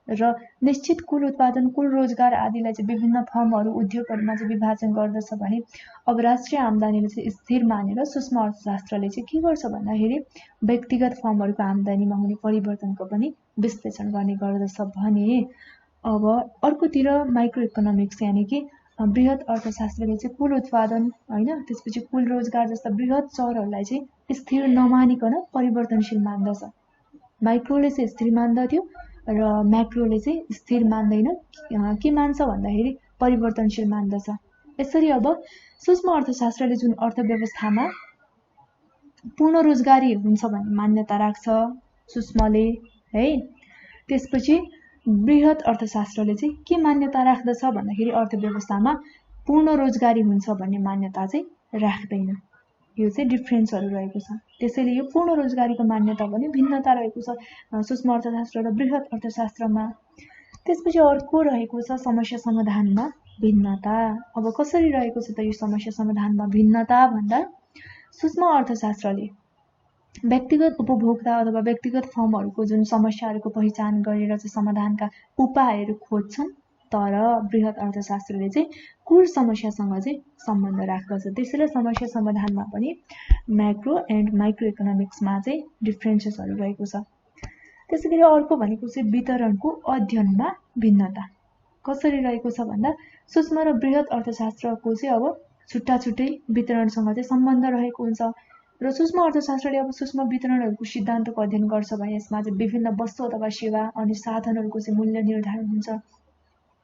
र निश्चित कुल उत्पादन, कुल रोजगार आदिलाई चाहिँ विभिन्न फर्महरू, उद्योगहरूमा चाहिँ विभाजन गर्दछ भने अब राष्ट्रिय आम्दानीले चाहिँ स्थिर मानेर सूक्ष्म अर्थशास्त्रले चाहिँ के गर्छ भन्दाखेरि व्यक्तिगत फर्महरूको आम्दानीमा हुने परिवर्तनको पनि विश्लेषण गर्ने गर्दछ भने अब अर्कोतिर माइक्रो इकोनोमिक्स यानि कि बृहत अर्थशास्त्रले चाहिँ कुल उत्पादन होइन त्यसपछि कुल रोजगार जस्ता बृहत चरहरूलाई चाहिँ स्थिर नमानिकन परिवर्तनशील मान्दछ। माइक्रोले चाहिँ स्थिर मान्दथ्यो र म्याक्रोले चाहिँ स्थिर मान्दैन, के मान्छ भन्दाखेरि परिवर्तनशील मान्दछ। यसरी अब सूक्ष्म अर्थशास्त्रले जुन अर्थव्यवस्थामा पूर्ण रोजगारी हुन्छ भन्ने मान्यता राख्छ सूक्ष्मले है, त्यसपछि बृहत अर्थशास्त्रले चाहिँ के मान्यता राख्दछ भन्दाखेरि अर्थव्यवस्थामा पूर्ण रोजगारी हुन्छ भन्ने मान्यता चाहिँ राख्दैन। यो चाहिँ डिफरेन्सहरू रहेको छ। त्यसैले यो पूर्ण रोजगारीको मान्यता पनि भिन्नता रहेको छ सूक्ष्म अर्थशास्त्र र बृहत अर्थशास्त्रमा। त्यसपछि अर्को रहेको छ समस्या समाधानमा भिन्नता। अब कसरी रहेको छ त यो समस्या समाधानमा भिन्नता भन्दा सूक्ष्म अर्थशास्त्रले व्यक्तिगत उपभोक्ता अथवा व्यक्तिगत फर्महरूको जुन समस्याहरूको पहिचान गरेर चाहिँ समाधानका उपायहरू खोज्छन्, तर बृहत अर्थशास्त्रले चाहिँ कुल समस्यासँग चाहिँ सम्बन्ध राख्दछ। त्यसैले समस्या समाधानमा पनि म्याक्रो एन्ड माइक्रो इकोनोमिक्समा चाहिँ डिफरेन्सेसहरू रहेको छ। त्यसै गरी अर्को भनेको चाहिँ वितरणको अध्ययनमा भिन्नता कसरी रहेको छ भन्दा सूक्ष्म र बृहत अर्थशास्त्रको चाहिँ अब छुट्टा छुट्टै वितरणसँग चाहिँ सम्बन्ध रहेको हुन्छ र सूक्ष्म अर्थशास्त्रले अब सूक्ष्म वितरणहरूको सिद्धान्तको अध्ययन गर्छ भने यसमा चाहिँ विभिन्न वस्तु अथवा सेवा अनि साधनहरूको चाहिँ मूल्य निर्धारण हुन्छ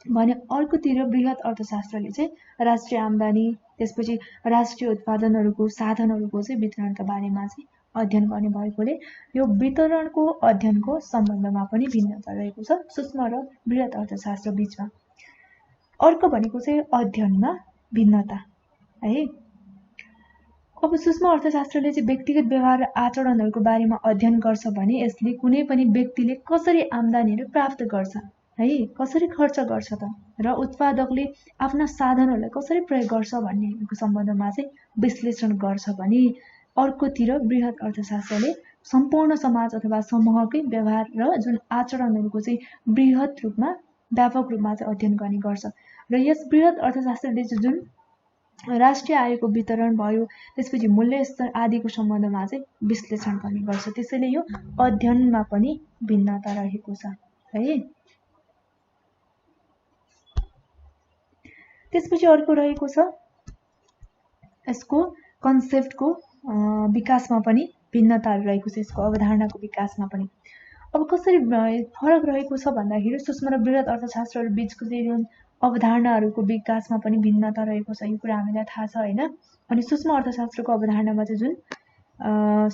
भने अर्कोतिर बृहत अर्थशास्त्रले चाहिँ राष्ट्रिय आम्दानी त्यसपछि राष्ट्रिय उत्पादनहरूको साधनहरूको चाहिँ वितरणका बारेमा चाहिँ अध्ययन गर्ने भएकोले यो वितरणको अध्ययनको सम्बन्धमा पनि भिन्नता रहेको छ सूक्ष्म र बृहत अर्थशास्त्र बीचमा। अर्को भनेको चाहिँ अध्ययनमा भिन्नता है। अब सूक्ष्म अर्थशास्त्रले चाहिँ व्यक्तिगत व्यवहार र आचरणहरूको बारेमा अध्ययन गर्छ भने यसले कुनै पनि व्यक्तिले कसरी आम्दानीहरू प्राप्त गर्छ है, कसरी खर्च गर्छ त र उत्पादकले आफ्ना साधनहरूलाई कसरी प्रयोग गर्छ भन्नेको सम्बन्धमा चाहिँ विश्लेषण गर्छ भने अर्कोतिर बृहत अर्थशास्त्रले सम्पूर्ण समाज अथवा समूहकै व्यवहार र जुन आचरणहरूको चाहिँ बृहत रूपमा व्यापक रूपमा चाहिँ अध्ययन गर्ने गर्छ र यस बृहत अर्थशास्त्रले जुन राष्ट्रिय आयको वितरण भयो त्यसपछि मूल्य स्तर आदिको सम्बन्धमा चाहिँ विश्लेषण गर्ने गर्छ। त्यसैले यो अध्ययनमा पनि भिन्नता रहेको छ है। त्यसपछि अर्को रहेको छ यसको कन्सेप्टको विकासमा पनि भिन्नताहरू रहेको छ, यसको अवधारणाको विकासमा पनि। अब कसरी फरक रहेको छ भन्दाखेरि सूक्ष्म र बृहत अर्थशास्त्रहरू बीचको जुन अवधारणाहरूको विकासमा पनि भिन्नता रहेको छ, यो कुरा हामीलाई थाहा छ होइन। अनि सूक्ष्म अर्थशास्त्रको अवधारणामा चाहिँ जुन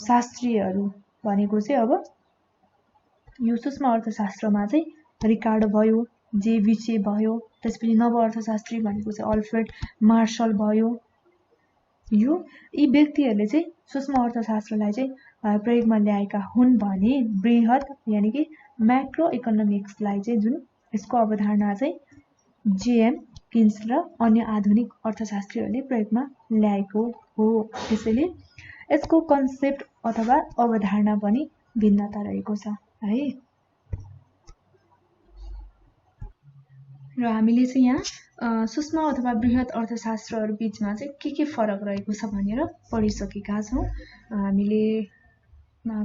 शास्त्रीयहरू भनेको चाहिँ अब यो सूक्ष्म अर्थशास्त्रमा चाहिँ रिकार्डो भयो, जेभिचे भयो, त्यसपछि नव अर्थशास्त्री भनेको चाहिँ अल्फ्रेड मार्शल भयो। यी व्यक्तिहरूले चाहिँ सूक्ष्म अर्थशास्त्रलाई चाहिँ प्रयोगमा ल्याएका हुन् भने बृहत यानि कि म्याक्रो इकोनोमिक्सलाई चाहिँ जुन यसको अवधारणा चाहिँ जेएम किन्स र अन्य आधुनिक अर्थशास्त्रीहरूले प्रयोगमा ल्याएको हो। त्यसैले यसको कन्सेप्ट अथवा अवधारणा पनि भिन्नता रहेको छ है। र हामीले चाहिँ यहाँ सूक्ष्म अथवा बृहत अर्थशास्त्रहरू बीचमा चाहिँ के फरक रहेको छ भनेर पढिसकेका छौँ। हामीले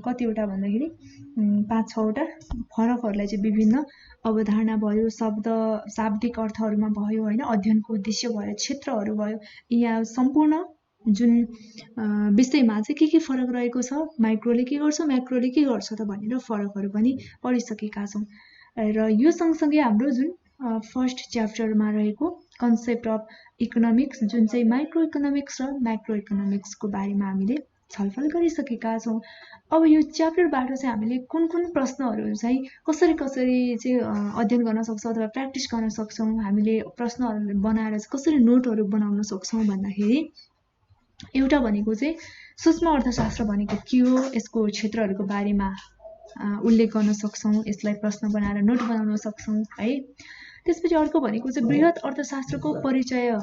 कतिवटा भन्दाखेरि 5-6वटा फरकहरूलाई चाहिँ विभिन्न अवधारणा भयो, शाब्दिक अर्थहरूमा भयो होइन, अध्ययनको उद्देश्य भयो, क्षेत्रहरू भयो, यहाँ सम्पूर्ण जुन विषयमा चाहिँ के फरक रहेको छ, माइक्रोले के गर्छ, म्याक्रोले के गर्छ त भनेर फरकहरू पनि पढिसकेका छौँ। र यो सँगसँगै हाम्रो जुन फर्स्ट च्याप्टरमा रहेको कन्सेप्ट अफ इकोनोमिक्स, जुन चाहिँ माइक्रो इकोनोमिक्स र म्याक्रो इकोनोमिक्सको बारेमा हामीले छलफल गरिसकेका छौँ। अब यो च्याप्टरबाट चाहिँ हामीले कुन प्रश्नहरू चाहिँ कसरी चाहिँ अध्ययन गर्न सक्छौँ अथवा प्र्याक्टिस गर्न सक्छौँ, हामीले प्रश्नहरू बनाएर चाहिँ कसरी नोटहरू बनाउन सक्छौँ भन्दाखेरि एउटा भनेको चाहिँ सूक्ष्म अर्थशास्त्र भनेको के हो, यसको क्षेत्रहरूको बारेमा उल्लेख गर्न सक्छौँ, यसलाई प्रश्न बनाएर नोट बनाउन सक्छौँ है। त्यसपछि अर्को भनेको चाहिँ बृहत अर्थशास्त्रको परिचय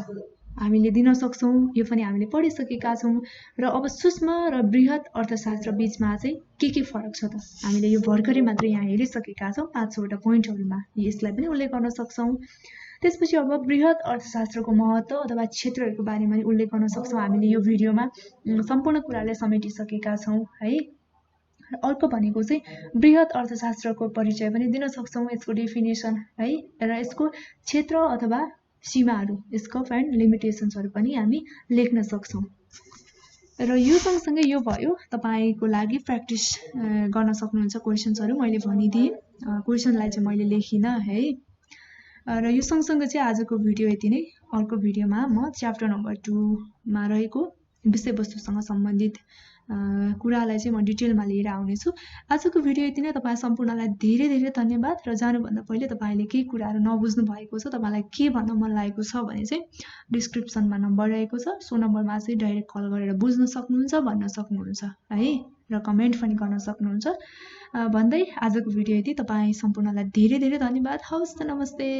हामीले दिन सक्छौँ, यो पनि हामीले पढिसकेका छौँ। र अब सूक्ष्म र बृहत अर्थशास्त्र बीचमा चाहिँ के फरक छ त हामीले यो भर्खरै मात्र यहाँ हेरिसकेका छौँ, 5-6वटा पोइन्टहरूमा यसलाई पनि उल्लेख गर्न सक्छौँ। त्यसपछि अब बृहत अर्थशास्त्रको महत्त्व अथवा क्षेत्रहरूको बारेमा उल्लेख गर्न सक्छौँ। हामीले यो भिडियोमा सम्पूर्ण कुरालाई समेटिसकेका छौँ है। अर्को भनेको चाहिँ बृहत अर्थशास्त्रको परिचय पनि दिन सक्छौँ, यसको डेफिनेसन है, र यसको क्षेत्र अथवा सीमाहरू, स्कोप एन्ड लिमिटेसन्सहरू पनि हामी लेख्न सक्छौँ। र यो सँगसँगै यो भयो तपाईँको लागि प्र्याक्टिस गर्न सक्नुहुन्छ क्वेसन्सहरू। मैले भनिदिएँ, क्वेसनलाई चाहिँ मैले लेखिनँ है। र यो सँगसँगै चाहिँ आजको भिडियो यति नै। अर्को भिडियोमा म च्याप्टर नम्बर 2मा रहेको विषयवस्तुसँग सम्बन्धित कुरालाई चाहिँ म डिटेलमा लिएर आउनेछु। आजको भिडियो यति नै। तपाईँ सम्पूर्णलाई धेरै धेरै धन्यवाद। र जानुभन्दा पहिले तपाईँले केही कुराहरू नबुझ्नु भएको छ, तपाईँलाई के भन्न मन लागेको छ भने चाहिँ डिस्क्रिप्सनमा नम्बर रहेको छ, सो नम्बरमा चाहिँ डाइरेक्ट कल गरेर बुझ्न सक्नुहुन्छ, भन्न सक्नुहुन्छ है, र कमेन्ट पनि गर्न सक्नुहुन्छ भन्दै आजको भिडियो यति। तपाईँ सम्पूर्णलाई धेरै धेरै धन्यवाद। हवस् त, नमस्ते।